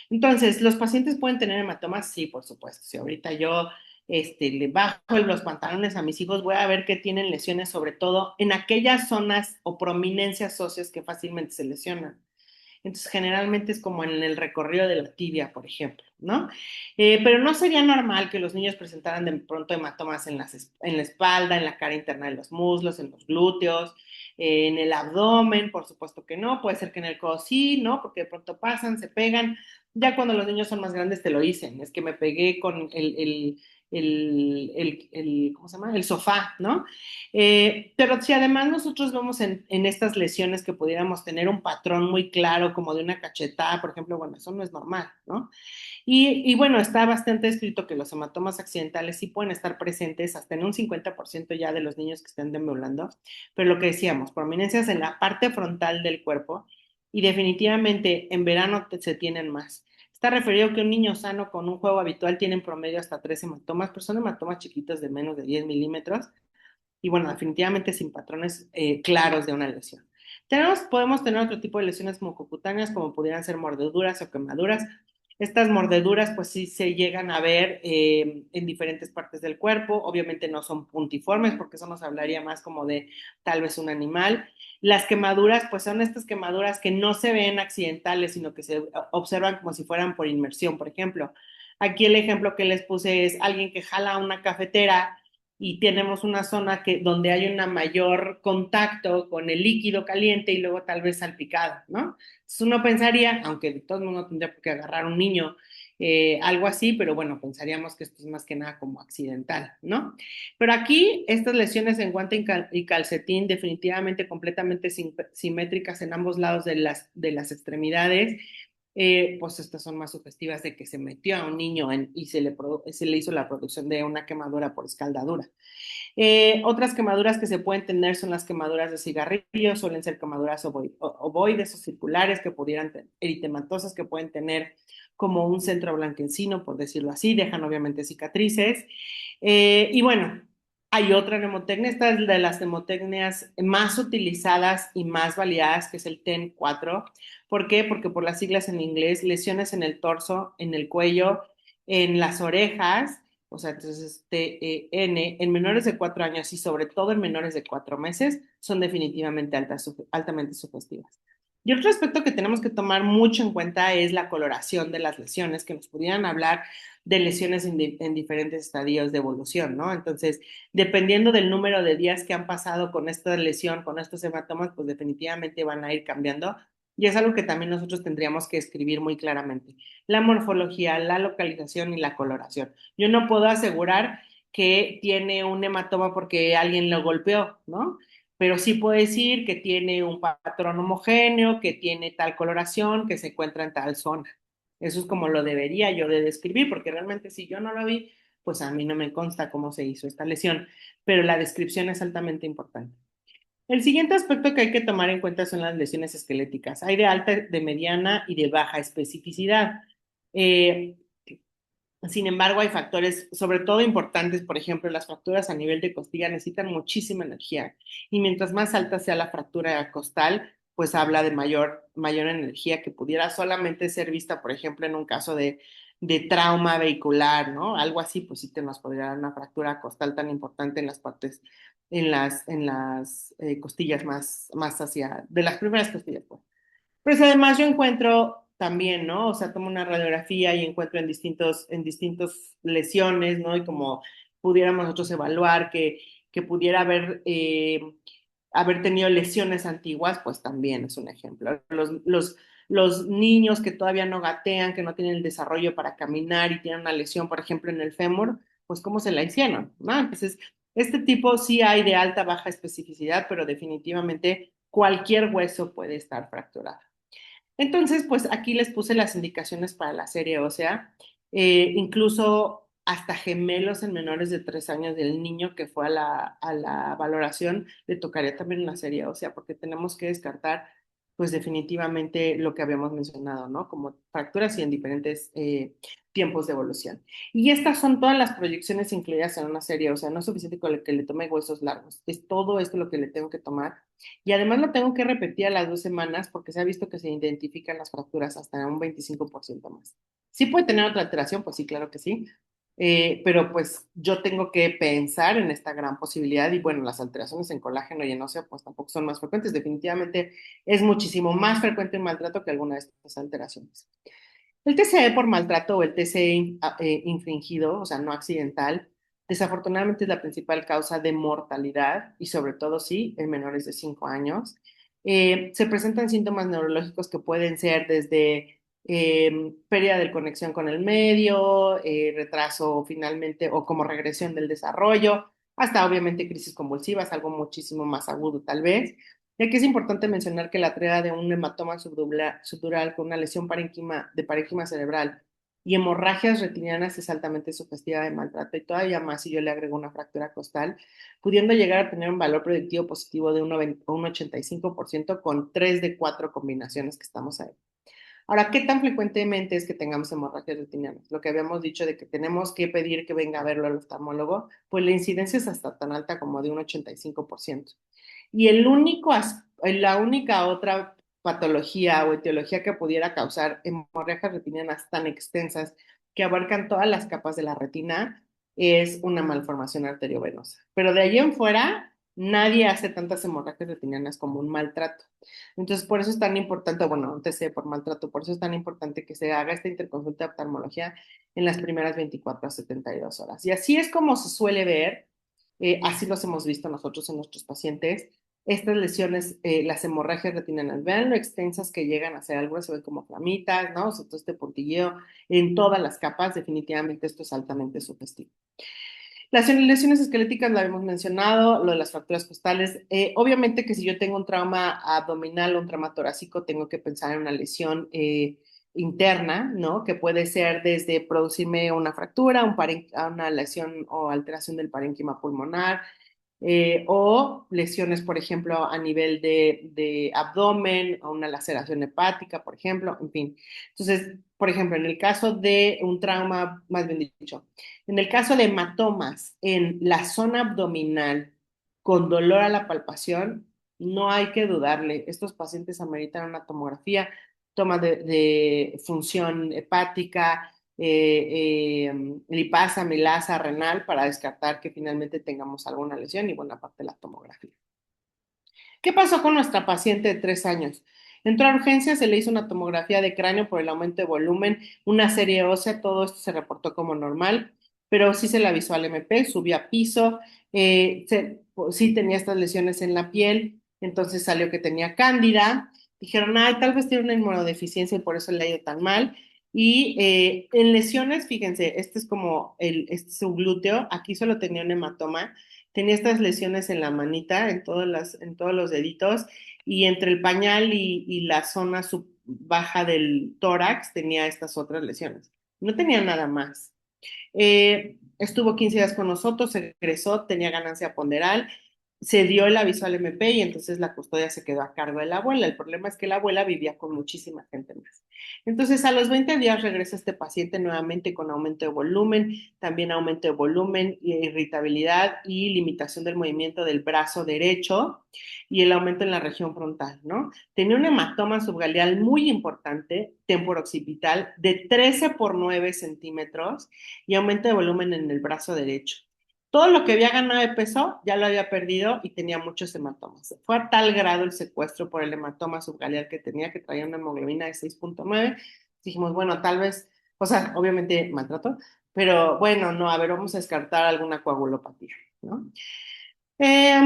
Entonces, ¿los pacientes pueden tener hematomas? Sí, por supuesto. Si ahorita yo le bajo los pantalones a mis hijos, voy a ver que tienen lesiones sobre todo en aquellas zonas o prominencias óseas que fácilmente se lesionan. Entonces, generalmente es como en el recorrido de la tibia, por ejemplo, ¿no? Pero no sería normal que los niños presentaran de pronto hematomas en la espalda, en la cara interna de los muslos, en los glúteos, en el abdomen, por supuesto que no. Puede ser que en el codo sí, ¿no? Porque de pronto pasan, se pegan. Ya cuando los niños son más grandes te lo dicen. Es que me pegué con ¿cómo se llama? El sofá, ¿no? Pero si además nosotros vemos en estas lesiones que pudiéramos tener un patrón muy claro, como de una cachetada, por ejemplo, bueno, eso no es normal, ¿no? Y bueno, está bastante escrito que los hematomas accidentales sí pueden estar presentes hasta en un 50% ya de los niños que estén deambulando, pero lo que decíamos, prominencias en la parte frontal del cuerpo y definitivamente en verano se tienen más. Está referido que un niño sano con un juego habitual tiene en promedio hasta 3 hematomas, pero son hematomas chiquitos de menos de 10 milímetros y bueno, definitivamente sin patrones claros de una lesión. Podemos tener otro tipo de lesiones mucocutáneas como pudieran ser mordeduras o quemaduras. Estas mordeduras pues sí se llegan a ver en diferentes partes del cuerpo, obviamente no son puntiformes porque eso nos hablaría más como de tal vez un animal. Las quemaduras pues son estas quemaduras que no se ven accidentales, sino que se observan como si fueran por inmersión, por ejemplo. Aquí el ejemplo que les puse es alguien que jala una cafetera y tenemos una zona donde hay un mayor contacto con el líquido caliente y luego tal vez salpicado, ¿no? Entonces uno pensaría, aunque de todo el mundo tendría que agarrar a un niño, algo así, pero bueno, pensaríamos que esto es más que nada como accidental, ¿no? Pero aquí estas lesiones en guante y calcetín definitivamente completamente simétricas en ambos lados de las extremidades, pues estas son más sugestivas de que se metió a un niño y se le hizo la producción de una quemadura por escaldadura. Otras quemaduras que se pueden tener son las quemaduras de cigarrillo, suelen ser quemaduras ovoides o circulares que pudieran tener, eritematosas que pueden tener como un centro blanquecino, por decirlo así, dejan obviamente cicatrices. Y bueno, hay otra nemotecnia, esta es de las nemotecnias más utilizadas y más validadas, que es el TEN4. ¿Por qué? Porque por las siglas en inglés, lesiones en el torso, en el cuello, en las orejas, o sea, entonces TEN, en menores de 4 años y sobre todo en menores de 4 meses, son definitivamente altamente sugestivas. Y otro aspecto que tenemos que tomar mucho en cuenta es la coloración de las lesiones, que nos pudieran hablar de lesiones en diferentes estadios de evolución, ¿no? Entonces, dependiendo del número de días que han pasado con esta lesión, con estos hematomas, pues definitivamente van a ir cambiando. Y es algo que también nosotros tendríamos que escribir muy claramente. La morfología, la localización y la coloración. Yo no puedo asegurar que tiene un hematoma porque alguien lo golpeó, ¿no? Pero sí puedo decir que tiene un patrón homogéneo, que tiene tal coloración, que se encuentra en tal zona. Eso es como lo debería yo de describir, porque realmente si yo no lo vi, pues a mí no me consta cómo se hizo esta lesión, pero la descripción es altamente importante. El siguiente aspecto que hay que tomar en cuenta son las lesiones esqueléticas. Hay de alta, de mediana y de baja especificidad. Eh, Sin embargo, hay factores, sobre todo importantes, por ejemplo, las fracturas a nivel de costilla necesitan muchísima energía y mientras más alta sea la fractura costal, pues habla de mayor energía que pudiera solamente ser vista, por ejemplo, en un caso de trauma vehicular, ¿no? Algo así, pues sí te nos podría dar una fractura costal tan importante en las partes, en las costillas más hacia, de las primeras costillas, pues. Pero si además yo encuentro también, ¿no? O sea, tomo una radiografía y encuentro en distintos lesiones, ¿no? Y como pudiéramos nosotros evaluar que pudiera haber tenido lesiones antiguas, pues también es un ejemplo. Los niños que todavía no gatean, que no tienen el desarrollo para caminar y tienen una lesión, por ejemplo, en el fémur, pues cómo se la hicieron, ¿no? Entonces, este tipo sí hay de alta, baja especificidad, pero definitivamente cualquier hueso puede estar fracturado. Entonces, pues aquí les puse las indicaciones para la serie ósea, incluso hasta gemelos en menores de 3 años del niño que fue a la valoración, le tocaría también una serie ósea, porque tenemos que descartar, pues definitivamente lo que habíamos mencionado, ¿no? Como fracturas y en diferentes tiempos de evolución. Y estas son todas las proyecciones incluidas en una serie, o sea, no es suficiente con que le tome huesos largos, es todo esto lo que le tengo que tomar y además lo tengo que repetir a las 2 semanas porque se ha visto que se identifican las fracturas hasta un 25% más. ¿Sí puede tener otra alteración? Pues sí, claro que sí. Pero pues yo tengo que pensar en esta gran posibilidad y bueno, las alteraciones en colágeno y en óseo pues tampoco son más frecuentes. Definitivamente es muchísimo más frecuente el maltrato que alguna de estas alteraciones. El TCE por maltrato o el TCE infringido, o sea, no accidental, desafortunadamente es la principal causa de mortalidad y sobre todo, sí, en menores de 5 años. Se presentan síntomas neurológicos que pueden ser desde pérdida de conexión con el medio, retraso finalmente o como regresión del desarrollo, hasta obviamente crisis convulsivas, algo muchísimo más agudo tal vez. Y aquí es importante mencionar que la tarea de un hematoma subdural con una lesión de parénquima cerebral y hemorragias retinianas es altamente sugestiva de maltrato y todavía más si yo le agrego una fractura costal, pudiendo llegar a tener un valor predictivo positivo de un 85% con 3 de 4 combinaciones que estamos ahí. Ahora, ¿qué tan frecuentemente es que tengamos hemorragias retinianas? Lo que habíamos dicho de que tenemos que pedir que venga a verlo el oftalmólogo, pues la incidencia es hasta tan alta como de un 85%. Y la única otra patología o etiología que pudiera causar hemorragias retinianas tan extensas que abarcan todas las capas de la retina es una malformación arteriovenosa. Pero de ahí en fuera, nadie hace tantas hemorragias retinianas como un maltrato. Entonces, por eso es tan importante, bueno, antes de por maltrato, por eso es tan importante que se haga esta interconsulta de oftalmología en las primeras 24 a 72 horas. Y así es como se suele ver, así los hemos visto nosotros en nuestros pacientes, estas lesiones, las hemorragias retinianas, vean lo extensas que llegan a ser, algunas se ven como flamitas, ¿no? O sea, todo este puntilleo en todas las capas, definitivamente esto es altamente sugestivo. Las lesiones esqueléticas la habíamos mencionado, lo de las fracturas costales. Obviamente que si yo tengo un trauma abdominal o un trauma torácico, tengo que pensar en una lesión interna, ¿no? Que puede ser desde producirme una fractura, una lesión o alteración del parénquima pulmonar, o lesiones, por ejemplo, a nivel de abdomen, o una laceración hepática, por ejemplo, en fin. Entonces, por ejemplo, en el caso de un trauma, más bien dicho, en el caso de hematomas en la zona abdominal con dolor a la palpación, no hay que dudarle. Estos pacientes ameritan una tomografía, toma de función hepática, lipasa, milasa, renal, para descartar que finalmente tengamos alguna lesión y buena parte de la tomografía. ¿Qué pasó con nuestra paciente de 3 años? Entró a urgencias, se le hizo una tomografía de cráneo por el aumento de volumen, una serie ósea, todo esto se reportó como normal, pero sí se le avisó al MP, subió a piso, sí tenía estas lesiones en la piel, entonces salió que tenía cándida, dijeron, ay, tal vez tiene una inmunodeficiencia y por eso le ha ido tan mal. Y en lesiones, fíjense, este es como este es su glúteo, aquí solo tenía un hematoma, tenía estas lesiones en la manita, en todos los deditos, y entre el pañal y la zona baja del tórax tenía estas otras lesiones. No tenía nada más. Estuvo 15 días con nosotros, se egresó, tenía ganancia ponderal se dio el aviso al MP y entonces la custodia se quedó a cargo de la abuela. El problema es que la abuela vivía con muchísima gente más. Entonces, a los 20 días regresa este paciente nuevamente con aumento de volumen, también aumento de volumen, irritabilidad y limitación del movimiento del brazo derecho y el aumento en la región frontal, ¿no? Tenía un hematoma subgaleal muy importante, temporooccipital, de 13 por 9 centímetros y aumento de volumen en el brazo derecho. Todo lo que había ganado de peso ya lo había perdido y tenía muchos hematomas. Fue a tal grado el secuestro por el hematoma subgaleal que tenía, que traía una hemoglobina de 6.9. Dijimos, bueno, tal vez, o sea, obviamente maltrato, pero bueno, no, a ver, vamos a descartar alguna coagulopatía, ¿no? Eh,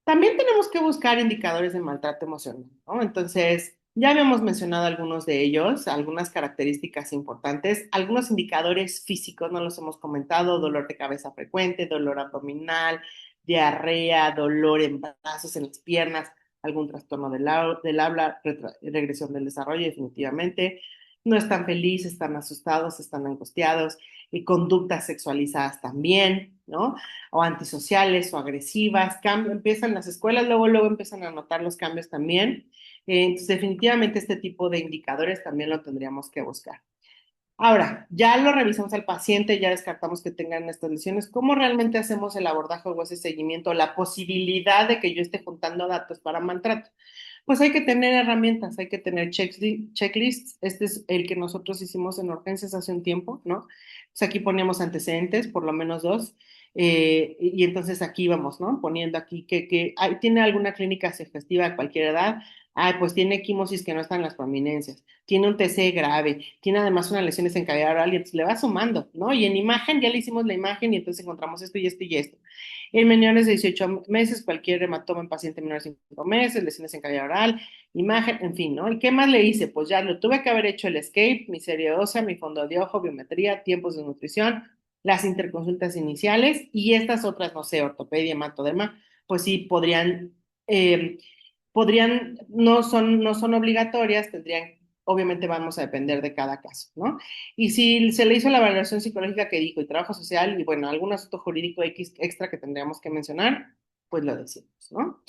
También tenemos que buscar indicadores de maltrato emocional, ¿no? Entonces, ya habíamos mencionado algunos de ellos, algunas características importantes, algunos indicadores físicos, no los hemos comentado: dolor de cabeza frecuente, dolor abdominal, diarrea, dolor en brazos, en las piernas, algún trastorno del habla, regresión del desarrollo, definitivamente. No están felices, están asustados, están angustiados, y conductas sexualizadas también, ¿no? O antisociales o agresivas, empiezan las escuelas, luego empiezan a notar los cambios también. Entonces, definitivamente este tipo de indicadores también lo tendríamos que buscar. Ahora, ya lo revisamos al paciente, ya descartamos que tengan estas lesiones. ¿Cómo realmente hacemos el abordaje o ese seguimiento? La posibilidad de que yo esté juntando datos para maltrato. Pues hay que tener herramientas, hay que tener checklists. Este es el que nosotros hicimos en urgencias hace un tiempo, ¿no? Pues aquí poníamos antecedentes, por lo menos dos, y entonces aquí vamos, ¿no? Poniendo aquí que tiene alguna clínica sugestiva a cualquier edad. Pues tiene equimosis que no están en las prominencias, tiene un TC grave, tiene además unas lesiones en cavidad oral y entonces le va sumando, ¿no? Y en imagen ya le hicimos la imagen y entonces encontramos esto y esto y esto. En menores de 18 meses, cualquier hematoma en paciente menor de 5 meses, lesiones en cavidad oral, imagen, en fin, ¿no? ¿Y qué más le hice? Pues ya lo tuve que haber hecho el escape, mi serie ósea, mi fondo de ojo, biometría, tiempos de nutrición, las interconsultas iniciales y estas otras, no sé, ortopedia, hematodema, pues sí eh, no son obligatorias, obviamente vamos a depender de cada caso, ¿no? Y si se le hizo la valoración psicológica que dijo y trabajo social y bueno, algún asunto jurídico X extra que tendríamos que mencionar, pues lo decimos, ¿no?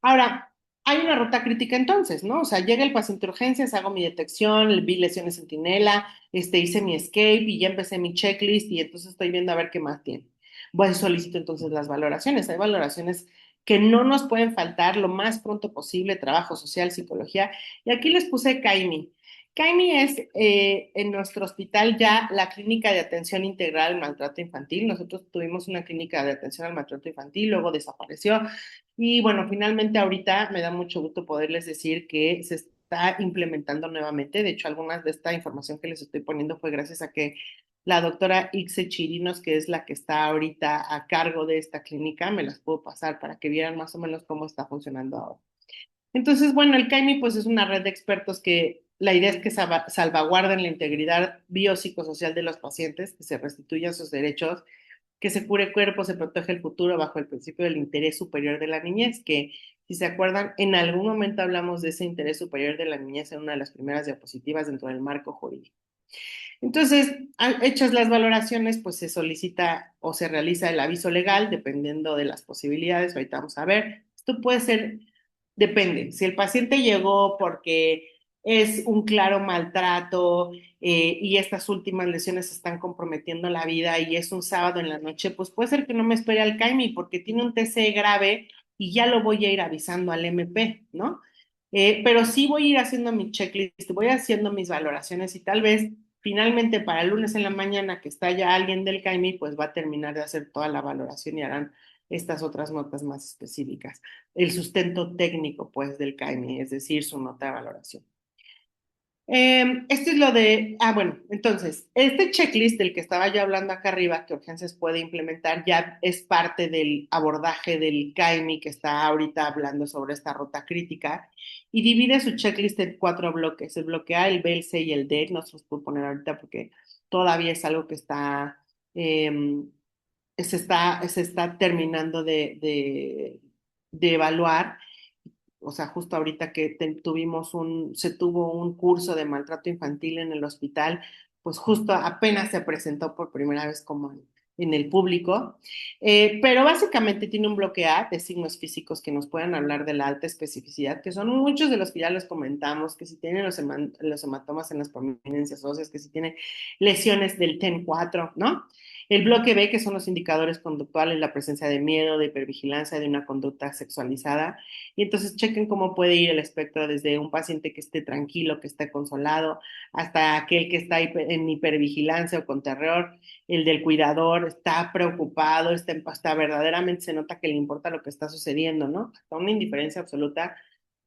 Ahora, hay una ruta crítica entonces, ¿no? O sea, llega el paciente a urgencias, hago mi detección, vi lesiones centinela, hice mi escape y ya empecé mi checklist y entonces estoy viendo a ver qué más tiene. Voy a solicito entonces las valoraciones. Hay valoraciones que no nos pueden faltar lo más pronto posible: trabajo social, psicología. Y aquí les puse CAIMI. CAIMI es en nuestro hospital ya la clínica de atención integral al maltrato infantil. Nosotros tuvimos una clínica de atención al maltrato infantil, luego desapareció. Y bueno, finalmente ahorita me da mucho gusto poderles decir que se está implementando nuevamente. De hecho, algunas de esta información que les estoy poniendo fue gracias a que la doctora Ixe Chirinos, que es la que está ahorita a cargo de esta clínica, me las puedo pasar para que vieran más o menos cómo está funcionando ahora. Entonces, bueno, el CAIMI pues es una red de expertos que la idea es que salvaguarden la integridad biopsicosocial de los pacientes, que se restituyan sus derechos, que se cure cuerpo, se protege el futuro bajo el principio del interés superior de la niñez, que si se acuerdan, en algún momento hablamos de ese interés superior de la niñez en una de las primeras diapositivas dentro del marco jurídico. Entonces, hechas las valoraciones, pues se solicita o se realiza el aviso legal, dependiendo de las posibilidades. Ahorita vamos a ver. Esto puede ser, depende. Si el paciente llegó porque es un claro maltrato y estas últimas lesiones están comprometiendo la vida y es un sábado en la noche, pues puede ser que no me espere al CAIMI porque tiene un TC grave y ya lo voy a ir avisando al MP, ¿no? Pero sí voy a ir haciendo mi checklist, voy haciendo mis valoraciones y tal vez finalmente para el lunes en la mañana que está ya alguien del CAIMI, pues va a terminar de hacer toda la valoración y harán estas otras notas más específicas. El sustento técnico, pues, del CAIMI, es decir, su nota de valoración. Esto es lo de, bueno, entonces, este checklist del que estaba yo hablando acá arriba, que urgencias puede implementar, ya es parte del abordaje del CAIMI que está ahorita hablando sobre esta ruta crítica y divide su checklist en 4 bloques: el bloque A, el B, el C y el D. No se los puedo poner ahorita porque todavía es algo que eh, se está terminando de evaluar. O sea, justo ahorita que se tuvo un curso de maltrato infantil en el hospital, pues justo apenas se presentó por primera vez como en el público, pero básicamente tiene un bloque A de signos físicos que nos pueden hablar de la alta especificidad, que son muchos de los que ya les comentamos, que si tienen los hematomas en las prominencias óseas, que si tienen lesiones del TEN4, ¿no? El bloque B, que son los indicadores conductuales, la presencia de miedo, de hipervigilancia, de una conducta sexualizada. Y entonces chequen cómo puede ir el espectro desde un paciente que esté tranquilo, que esté consolado, hasta aquel que está en hipervigilancia o con terror. El del cuidador está preocupado, está verdaderamente se nota que le importa lo que está sucediendo, ¿no? Hasta una indiferencia absoluta.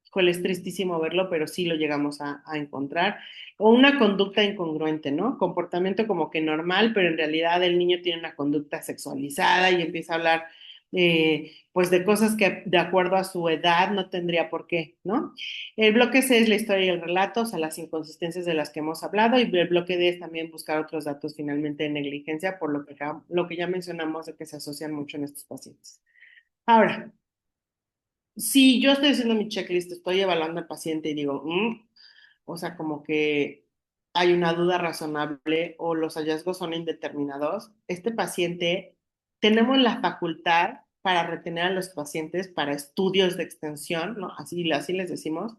Híjole, es tristísimo verlo, pero sí lo llegamos a encontrar. O una conducta incongruente, ¿no? Comportamiento como que normal, pero en realidad el niño tiene una conducta sexualizada y empieza a hablar, pues, de cosas que de acuerdo a su edad no tendría por qué, ¿no? El bloque C es la historia y el relato, o sea, las inconsistencias de las que hemos hablado, y el bloque D es también buscar otros datos finalmente de negligencia, por lo que ya mencionamos de que se asocian mucho en estos pacientes. Ahora, si yo estoy haciendo mi checklist, estoy evaluando al paciente y digo, o sea, como que hay una duda razonable o los hallazgos son indeterminados, este paciente, tenemos la facultad para retener a los pacientes para estudios de extensión, ¿no? Así les decimos,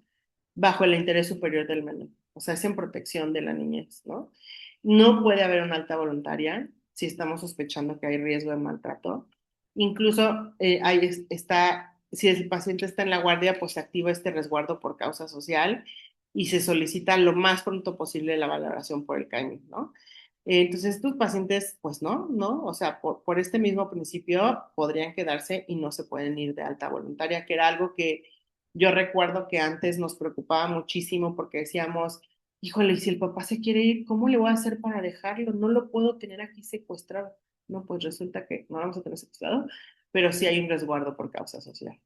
bajo el interés superior del menor. O sea, es en protección de la niñez, ¿no? No puede haber una alta voluntaria si estamos sospechando que hay riesgo de maltrato. Incluso si el paciente está en la guardia, pues se activa este resguardo por causa social y se solicita lo más pronto posible la valoración por el CAIMI, ¿no? Entonces, estos pacientes, pues no, o sea, por este mismo principio podrían quedarse y no se pueden ir de alta voluntaria, que era algo que yo recuerdo que antes nos preocupaba muchísimo porque decíamos, híjole, y si el papá se quiere ir, ¿cómo le voy a hacer para dejarlo? No lo puedo tener aquí secuestrado. No, pues resulta que no lo vamos a tener secuestrado, pero sí hay un resguardo por causa social.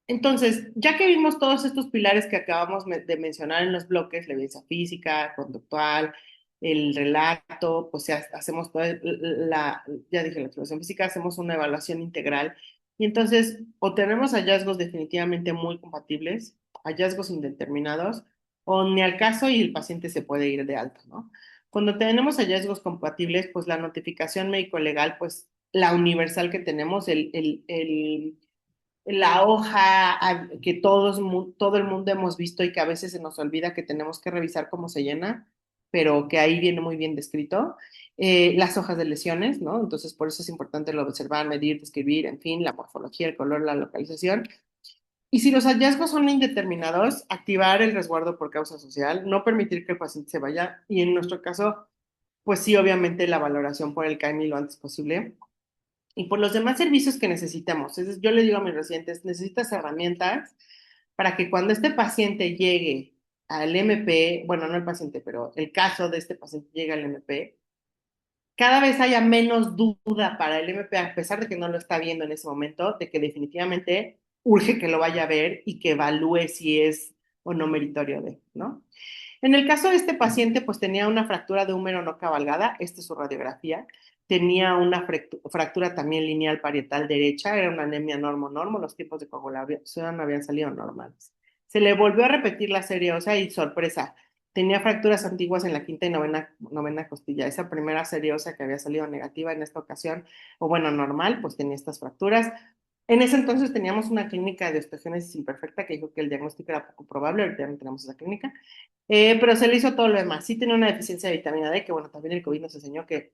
Entonces, ya que vimos todos estos pilares que acabamos de mencionar en los bloques, la evidencia física, conductual, el relato, pues ya hacemos toda ya dije, la exploración física, hacemos una evaluación integral y entonces o tenemos hallazgos definitivamente muy compatibles, hallazgos indeterminados, o ni al caso y el paciente se puede ir de alta, ¿no? Cuando tenemos hallazgos compatibles, pues la notificación médico-legal, pues la universal que tenemos, la hoja que todo el mundo hemos visto y que a veces se nos olvida que tenemos que revisar cómo se llena, pero que ahí viene muy bien descrito. Las hojas de lesiones, ¿no? Entonces, por eso es importante lo observar, medir, describir, en fin, la morfología, el color, la localización. Y si los hallazgos son indeterminados, activar el resguardo por causa social, no permitir que el paciente se vaya y en nuestro caso, pues sí, obviamente la valoración por el CAIMI lo antes posible y por los demás servicios que necesitamos. Entonces, yo le digo a mis residentes, necesitas herramientas para que cuando este paciente llegue al MP, bueno, no el paciente, pero el caso de este paciente llegue al MP, cada vez haya menos duda para el MP, a pesar de que no lo está viendo en ese momento, de que definitivamente urge que lo vaya a ver y que evalúe si es o no meritorio de, ¿no? En el caso de este paciente, pues tenía una fractura de húmero no cabalgada, esta es su radiografía, tenía una fractura también lineal parietal derecha, era una anemia normo-normo, los tipos de coagulación habían salido normales. Se le volvió a repetir la serie ósea y sorpresa, tenía fracturas antiguas en la quinta y novena costilla. Esa primera serie ósea que había salido negativa en esta ocasión, o bueno, normal, pues tenía estas fracturas. En ese entonces teníamos una clínica de osteogénesis imperfecta que dijo que el diagnóstico era poco probable, ahorita ya no tenemos esa clínica. Pero se le hizo todo lo demás. Sí tenía una deficiencia de vitamina D, que bueno, también el COVID nos enseñó que,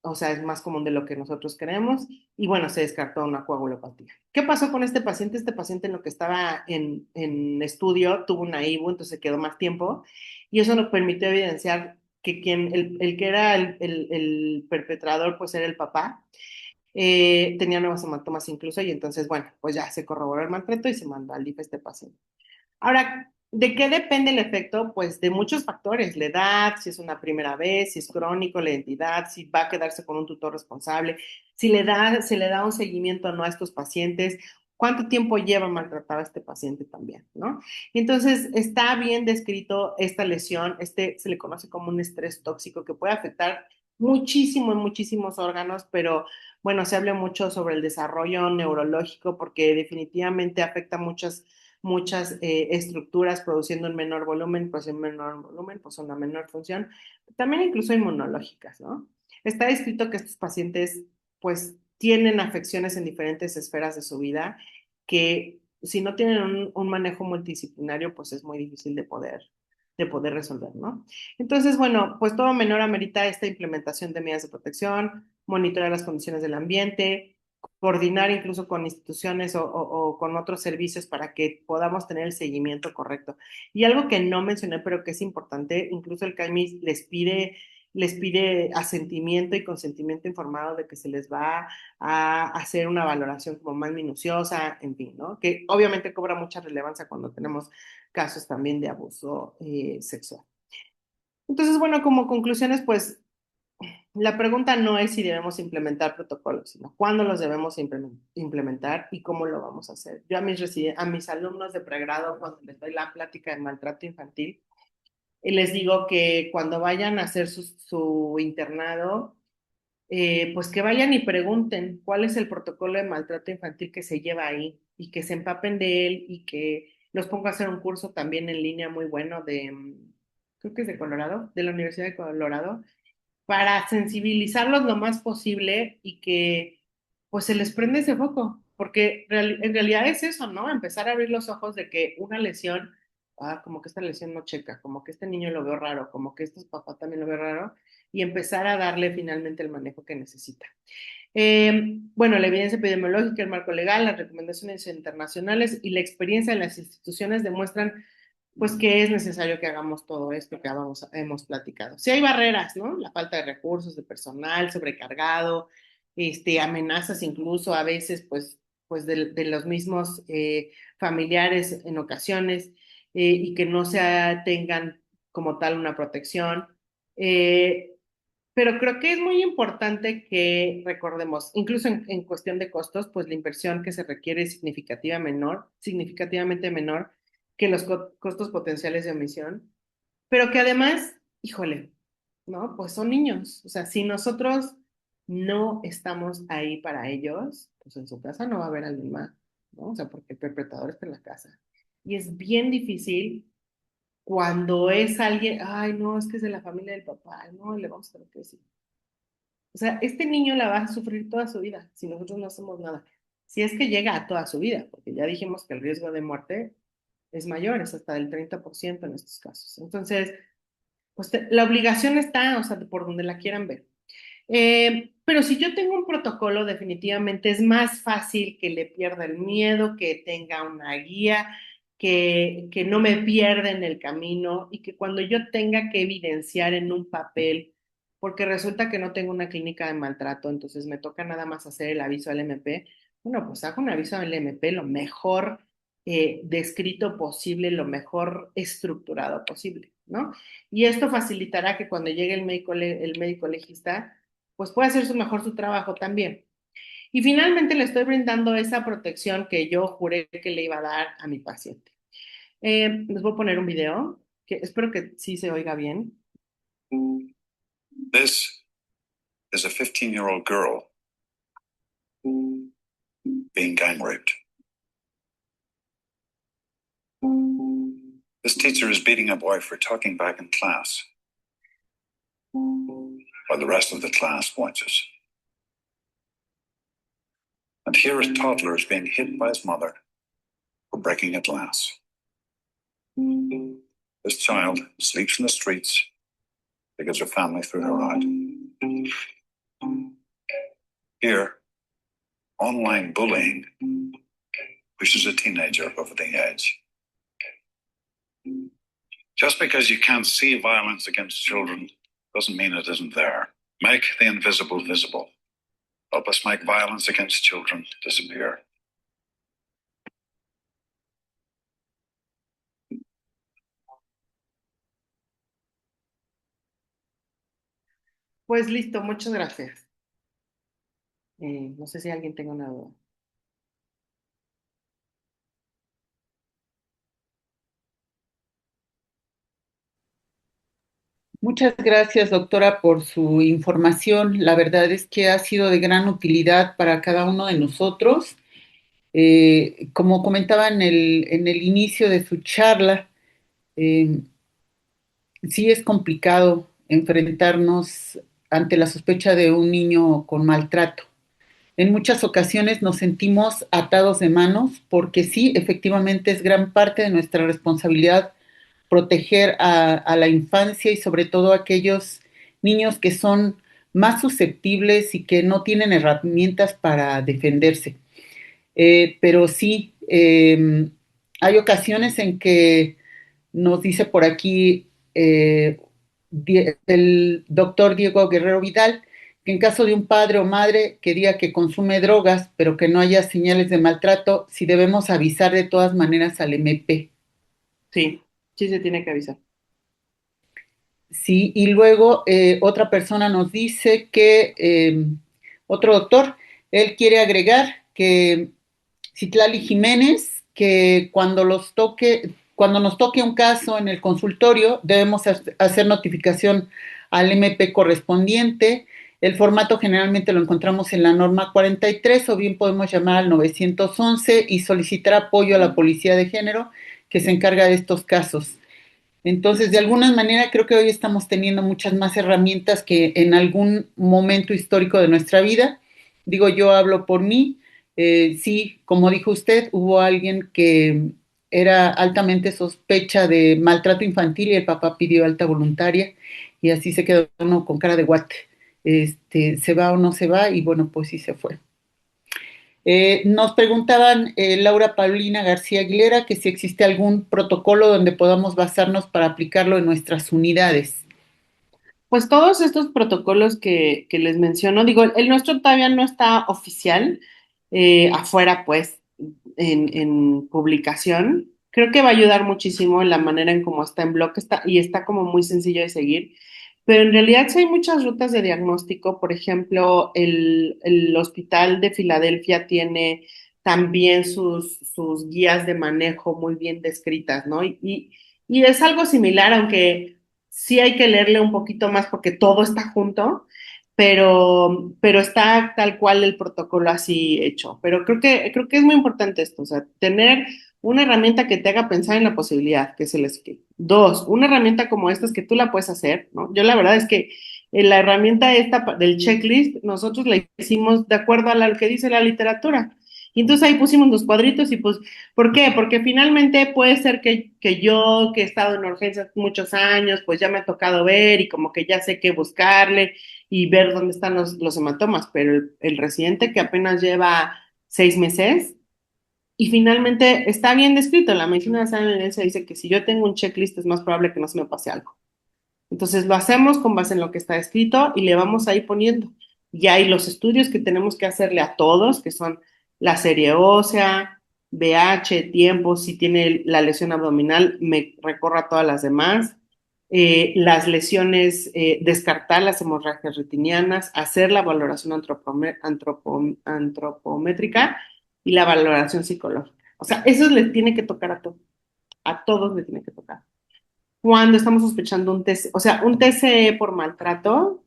o sea, es más común de lo que nosotros creemos. Y bueno, se descartó una coagulopatía. ¿Qué pasó con este paciente? Este paciente en lo que estaba en estudio tuvo una IBU, entonces se quedó más tiempo. Y eso nos permitió evidenciar que el que era el perpetrador, pues era el papá. Tenía nuevos hematomas incluso, y entonces, bueno, pues ya se corroboró el maltrato y se mandó al DIF este paciente. Ahora, ¿de qué depende el efecto? Pues de muchos factores, la edad, si es una primera vez, si es crónico, la identidad, si va a quedarse con un tutor responsable, si se le da un seguimiento o no a estos pacientes, cuánto tiempo lleva maltratado a este paciente también, ¿no? Entonces, está bien descrito esta lesión, se le conoce como un estrés tóxico que puede afectar muchísimo en muchísimos órganos, pero bueno, se habla mucho sobre el desarrollo neurológico porque definitivamente afecta muchas estructuras produciendo un menor volumen, pues en menor volumen, pues una menor función, también incluso inmunológicas, ¿no? Está descrito que estos pacientes pues tienen afecciones en diferentes esferas de su vida que si no tienen un manejo multidisciplinario pues es muy difícil de poder resolver, ¿no? Entonces, bueno, pues todo menor amerita esta implementación de medidas de protección, monitorear las condiciones del ambiente, coordinar incluso con instituciones o con otros servicios para que podamos tener el seguimiento correcto. Y algo que no mencioné, pero que es importante, incluso el CAIMI les pide asentimiento y consentimiento informado de que se les va a hacer una valoración como más minuciosa, en fin, ¿no? Que obviamente cobra mucha relevancia cuando tenemos casos también de abuso sexual. Entonces, bueno, como conclusiones, pues la pregunta no es si debemos implementar protocolos, sino cuándo los debemos implementar y cómo lo vamos a hacer. Yo a mis alumnos de pregrado, cuando les doy la plática de maltrato infantil, les digo que cuando vayan a hacer su internado, pues que vayan y pregunten cuál es el protocolo de maltrato infantil que se lleva ahí y que se empapen de él y que los ponga a hacer un curso también en línea muy bueno creo que es de Colorado, de la Universidad de Colorado, para sensibilizarlos lo más posible y que pues se les prende ese foco, porque en realidad es eso, ¿no? Empezar a abrir los ojos de que una lesión, como que esta lesión no checa, como que este niño lo veo raro, como que este papá también lo ve raro, y empezar a darle finalmente el manejo que necesita. Bueno, la evidencia epidemiológica, el marco legal, las recomendaciones internacionales y la experiencia de las instituciones demuestran pues que es necesario que hagamos todo esto que hemos platicado. Sí hay barreras, ¿no? La falta de recursos, de personal sobrecargado, amenazas incluso a veces, pues de los mismos familiares en ocasiones y que no se tengan como tal una protección. Eh, pero creo que es muy importante que recordemos, incluso en cuestión de costos, pues la inversión que se requiere es significativamente menor que los costos potenciales de omisión, pero que además, híjole, ¿no? Pues son niños. O sea, si nosotros no estamos ahí para ellos, pues en su casa no va a haber alguien más, ¿no? O sea, porque el perpetrador está en la casa. Y es bien difícil cuando es alguien, ay, no, es que es de la familia del papá, no, le vamos a tener que decir. O sea, este niño la va a sufrir toda su vida si nosotros no hacemos nada. Si es que llega a toda su vida, porque ya dijimos que el riesgo de muerte es mayor, es hasta del 30% en estos casos. Entonces, pues la obligación está, o sea, por donde la quieran ver. Pero si yo tengo un protocolo, definitivamente es más fácil que le pierda el miedo, que tenga una guía, que no me pierda en el camino y que cuando yo tenga que evidenciar en un papel, porque resulta que no tengo una clínica de maltrato, entonces me toca nada más hacer el aviso al MP, bueno, pues hago un aviso al MP lo mejor descrito posible, lo mejor estructurado posible, ¿no? Y esto facilitará que cuando llegue el médico legista, pues puede hacer mejor su trabajo también. Y finalmente le estoy brindando esa protección que yo juré que le iba a dar a mi paciente. Les voy a poner un video que espero que sí se oiga bien. This is a 15-year-old girl being gang raped. This teacher is beating a boy for talking back in class, while the rest of the class watches. And here a toddler is being hit by his mother for breaking a glass. This child sleeps in the streets because her family threw her out. Here, online bullying pushes a teenager over the edge. Just because you can't see violence against children doesn't mean it isn't there. Make the invisible visible. Help us make violence against children disappear. Pues listo, muchas gracias. No sé si alguien tenga una duda. Muchas gracias, doctora, por su información. La verdad es que ha sido de gran utilidad para cada uno de nosotros. Como comentaba en el inicio de su charla, sí es complicado enfrentarnos ante la sospecha de un niño con maltrato. En muchas ocasiones nos sentimos atados de manos porque sí, efectivamente es gran parte de nuestra responsabilidad proteger a la infancia y sobre todo a aquellos niños que son más susceptibles y que no tienen herramientas para defenderse. Pero sí, hay ocasiones en que nos dice por aquí el doctor Diego Guerrero Vidal que en caso de un padre o madre que diga que consume drogas, pero que no haya señales de maltrato, si debemos avisar de todas maneras al MP. Sí, sí se tiene que avisar. Sí, y luego otra persona nos dice que otro doctor, él quiere agregar que Citlali Jiménez, que cuando nos toque un caso en el consultorio, debemos hacer notificación al MP correspondiente. El formato generalmente lo encontramos en la norma 43 o bien podemos llamar al 911 y solicitar apoyo a la Policía de Género que se encarga de estos casos. Entonces, de alguna manera, creo que hoy estamos teniendo muchas más herramientas que en algún momento histórico de nuestra vida. Digo, yo hablo por mí. Sí, como dijo usted, hubo alguien que era altamente sospecha de maltrato infantil y el papá pidió alta voluntaria y así se quedó uno con cara de guate. ¿Se va o no se va? Y bueno, pues sí se fue. Nos preguntaban Laura Paulina García Aguilera que si existe algún protocolo donde podamos basarnos para aplicarlo en nuestras unidades. Pues todos estos protocolos que les menciono, digo, el nuestro todavía no está oficial afuera, pues, en publicación. Creo que va a ayudar muchísimo en la manera en cómo está en blog está, y está como muy sencillo de seguir. Pero en realidad sí hay muchas rutas de diagnóstico. Por ejemplo, el Hospital de Filadelfia tiene también sus guías de manejo muy bien descritas, ¿no? Y es algo similar, aunque sí hay que leerle un poquito más porque todo está junto, pero está tal cual el protocolo así hecho. Pero creo que es muy importante esto, o sea, tener una herramienta que te haga pensar en la posibilidad, que es el skill. Dos, una herramienta como esta es que tú la puedes hacer, ¿no? Yo la verdad es que la herramienta esta del checklist, nosotros la hicimos de acuerdo a lo que dice la literatura. Y entonces ahí pusimos los cuadritos y pues, ¿por qué? Porque finalmente puede ser que yo, que he estado en urgencias muchos años, pues ya me ha tocado ver y como que ya sé qué buscarle y ver dónde están los hematomas, pero el residente que apenas lleva 6 meses y finalmente está bien descrito, la medicina de la evidencia dice que si yo tengo un checklist es más probable que no se me pase algo. Entonces lo hacemos con base en lo que está escrito y le vamos ahí poniendo. Y hay los estudios que tenemos que hacerle a todos, que son la serie ósea, BH, tiempo, si tiene la lesión abdominal, me recorra todas las demás. Las lesiones, descartar las hemorragias retinianas, hacer la valoración antropométrica y la valoración psicológica. O sea, eso les tiene que tocar a todos les tiene que tocar cuando estamos sospechando un TC, o sea, un TCE por maltrato,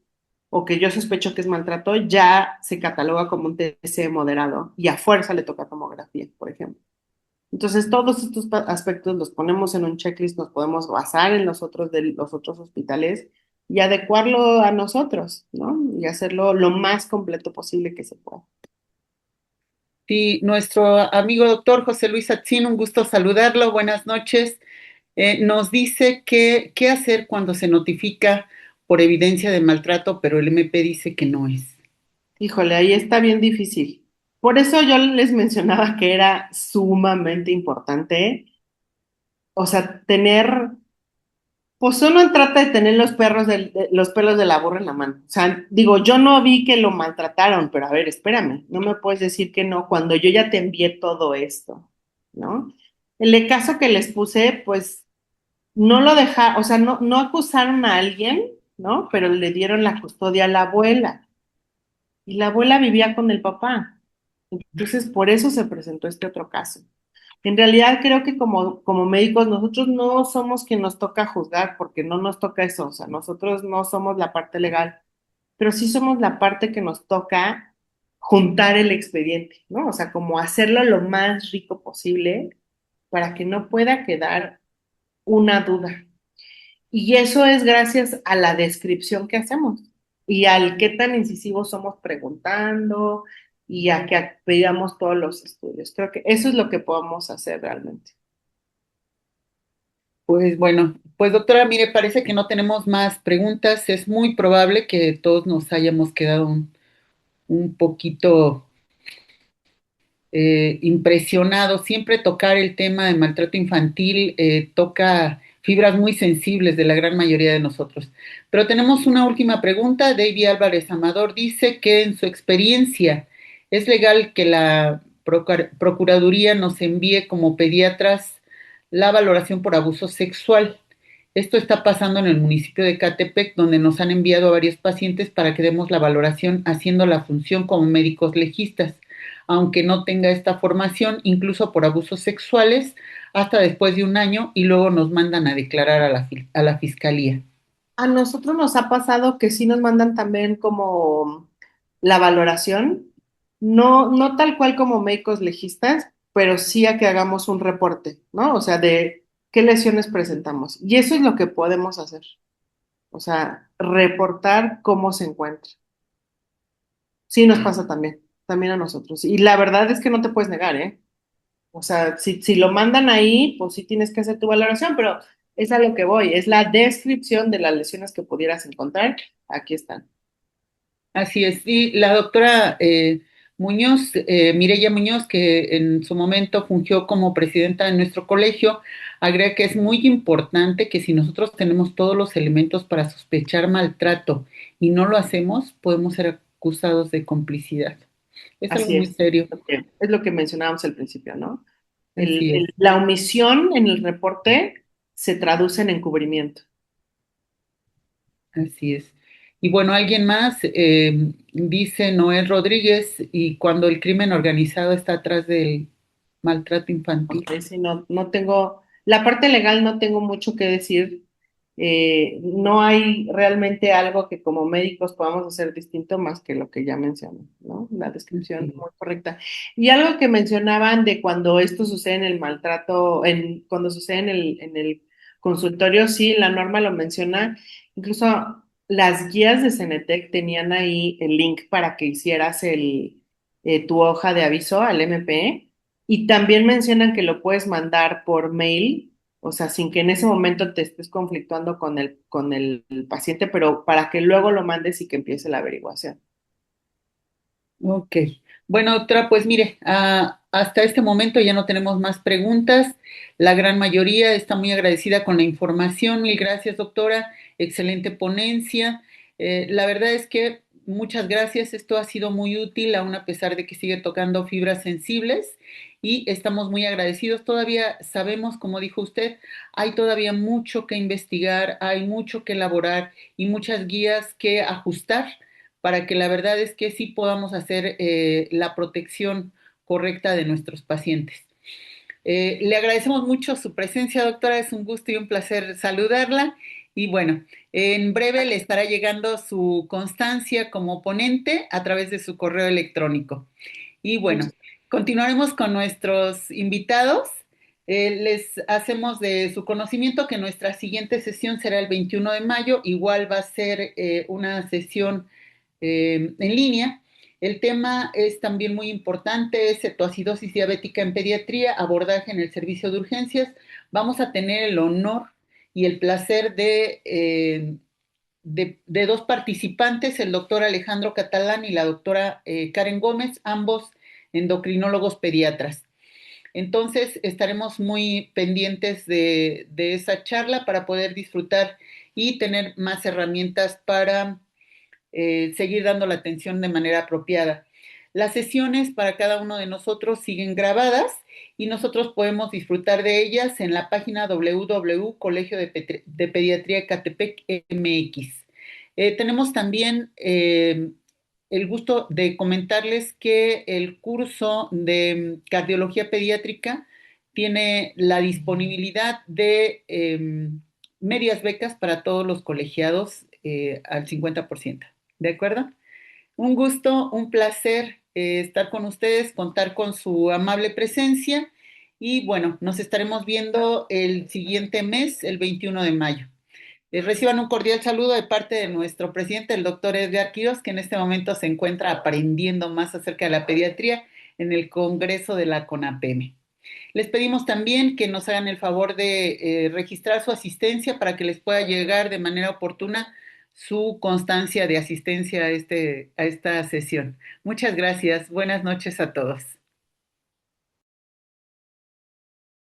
o que yo sospecho que es maltrato, ya se cataloga como un TCE moderado y a fuerza le toca tomografía, por ejemplo. Entonces, todos estos aspectos los ponemos en un checklist, nos podemos basar en los otros hospitales y adecuarlo a nosotros, ¿no? Y hacerlo lo más completo posible que se pueda. Sí, nuestro amigo doctor José Luis Atzin, un gusto saludarlo, buenas noches. Nos dice que qué hacer cuando se notifica por evidencia de maltrato, pero el MP dice que no es. Híjole, ahí está bien difícil. Por eso yo les mencionaba que era sumamente importante, o sea, pues uno trata de tener los pelos de la burra en la mano. O sea, digo, yo no vi que lo maltrataron, pero a ver, espérame, no me puedes decir que no cuando yo ya te envié todo esto, ¿no? El caso que les puse, pues no lo dejaron, o sea, no acusaron a alguien, ¿no? Pero le dieron la custodia a la abuela y la abuela vivía con el papá. Entonces, por eso se presentó este otro caso. En realidad creo que como médicos nosotros no somos quien nos toca juzgar porque no nos toca eso, o sea, nosotros no somos la parte legal, pero sí somos la parte que nos toca juntar el expediente, ¿no? O sea, como hacerlo lo más rico posible para que no pueda quedar una duda. Y eso es gracias a la descripción que hacemos. y al qué tan incisivos somos preguntando y a que pidamos todos los estudios. Creo que eso es lo que podemos hacer realmente. Pues bueno, pues doctora, mire, parece que no tenemos más preguntas. Es muy probable que todos nos hayamos quedado un poquito impresionados. Siempre tocar el tema de maltrato infantil toca fibras muy sensibles de la gran mayoría de nosotros. Pero tenemos una última pregunta. David Álvarez Amador dice que en su experiencia es legal que la Procuraduría nos envíe como pediatras la valoración por abuso sexual. Esto está pasando en el municipio de Catepec, donde nos han enviado a varios pacientes para que demos la valoración haciendo la función como médicos legistas, aunque no tenga esta formación, incluso por abusos sexuales, hasta después de un año y luego nos mandan a declarar a la fiscalía. A nosotros nos ha pasado que sí nos mandan también como la valoración, no tal cual como médicos legistas, pero sí a que hagamos un reporte, ¿no? O sea, de qué lesiones presentamos. Y eso es lo que podemos hacer. O sea, reportar cómo se encuentra. Sí nos pasa también a nosotros. Y la verdad es que no te puedes negar, ¿eh? O sea, si lo mandan ahí, pues sí tienes que hacer tu valoración, pero es a lo que voy, es la descripción de las lesiones que pudieras encontrar. Aquí están. Así es, y la doctora Muñoz, Mireya Muñoz, que en su momento fungió como presidenta de nuestro colegio, agrega que es muy importante que si nosotros tenemos todos los elementos para sospechar maltrato y no lo hacemos, podemos ser acusados de complicidad. Es algo Así muy serio. es lo que mencionábamos al principio, ¿no? Así es. La omisión en el reporte se traduce en encubrimiento. Así es. Y bueno, alguien más dice Noel Rodríguez, y cuando el crimen organizado está atrás del maltrato infantil. Sí, no tengo, la parte legal no tengo mucho que decir. No hay realmente algo que como médicos podamos hacer distinto más que lo que ya mencioné, ¿no? La descripción Así muy correcta. Y algo que mencionaban de cuando esto sucede en el maltrato, cuando sucede en el consultorio, sí, la norma lo menciona. Incluso las guías de Cenetec tenían ahí el link para que hicieras tu hoja de aviso al MP. Y también mencionan que lo puedes mandar por mail, o sea, sin que en ese momento te estés conflictuando con el paciente, pero para que luego lo mandes y que empiece la averiguación. Ok. Bueno, doctora, pues mire, hasta este momento ya no tenemos más preguntas. La gran mayoría está muy agradecida con la información. Mil gracias, doctora. Excelente ponencia. La verdad es que muchas gracias. Esto ha sido muy útil, aún a pesar de que sigue tocando fibras sensibles, y estamos muy agradecidos. Todavía sabemos, como dijo usted, hay todavía mucho que investigar, hay mucho que elaborar y muchas guías que ajustar para que la verdad es que sí podamos hacer la protección correcta de nuestros pacientes. Le agradecemos mucho su presencia, doctora. Es un gusto y un placer saludarla. Y bueno, en breve le estará llegando su constancia como ponente a través de su correo electrónico. Y bueno, Muchas continuaremos con nuestros invitados. Les hacemos de su conocimiento que nuestra siguiente sesión será el 21 de mayo. Igual va a ser una sesión en línea. El tema es también muy importante, es cetoacidosis diabética en pediatría, abordaje en el servicio de urgencias. Vamos a tener el honor y el placer de dos participantes, el doctor Alejandro Catalán y la doctora Karen Gómez, ambos endocrinólogos pediatras. Entonces, estaremos muy pendientes de esa charla para poder disfrutar y tener más herramientas para seguir dando la atención de manera apropiada. Las sesiones para cada uno de nosotros siguen grabadas y nosotros podemos disfrutar de ellas en la página www Colegio de Pediatría Catepec MX. Tenemos también el gusto de comentarles que el curso de cardiología pediátrica tiene la disponibilidad de medias becas para todos los colegiados al 50%. ¿De acuerdo? Un gusto, un placer estar con ustedes, contar con su amable presencia y bueno, nos estaremos viendo el siguiente mes, el 21 de mayo. Reciban un cordial saludo de parte de nuestro presidente, el doctor Edgar Quiroz, que en este momento se encuentra aprendiendo más acerca de la pediatría en el Congreso de la CONAPEME. Les pedimos también que nos hagan el favor de registrar su asistencia para que les pueda llegar de manera oportuna su constancia de asistencia a esta sesión. Muchas gracias. Buenas noches a todos.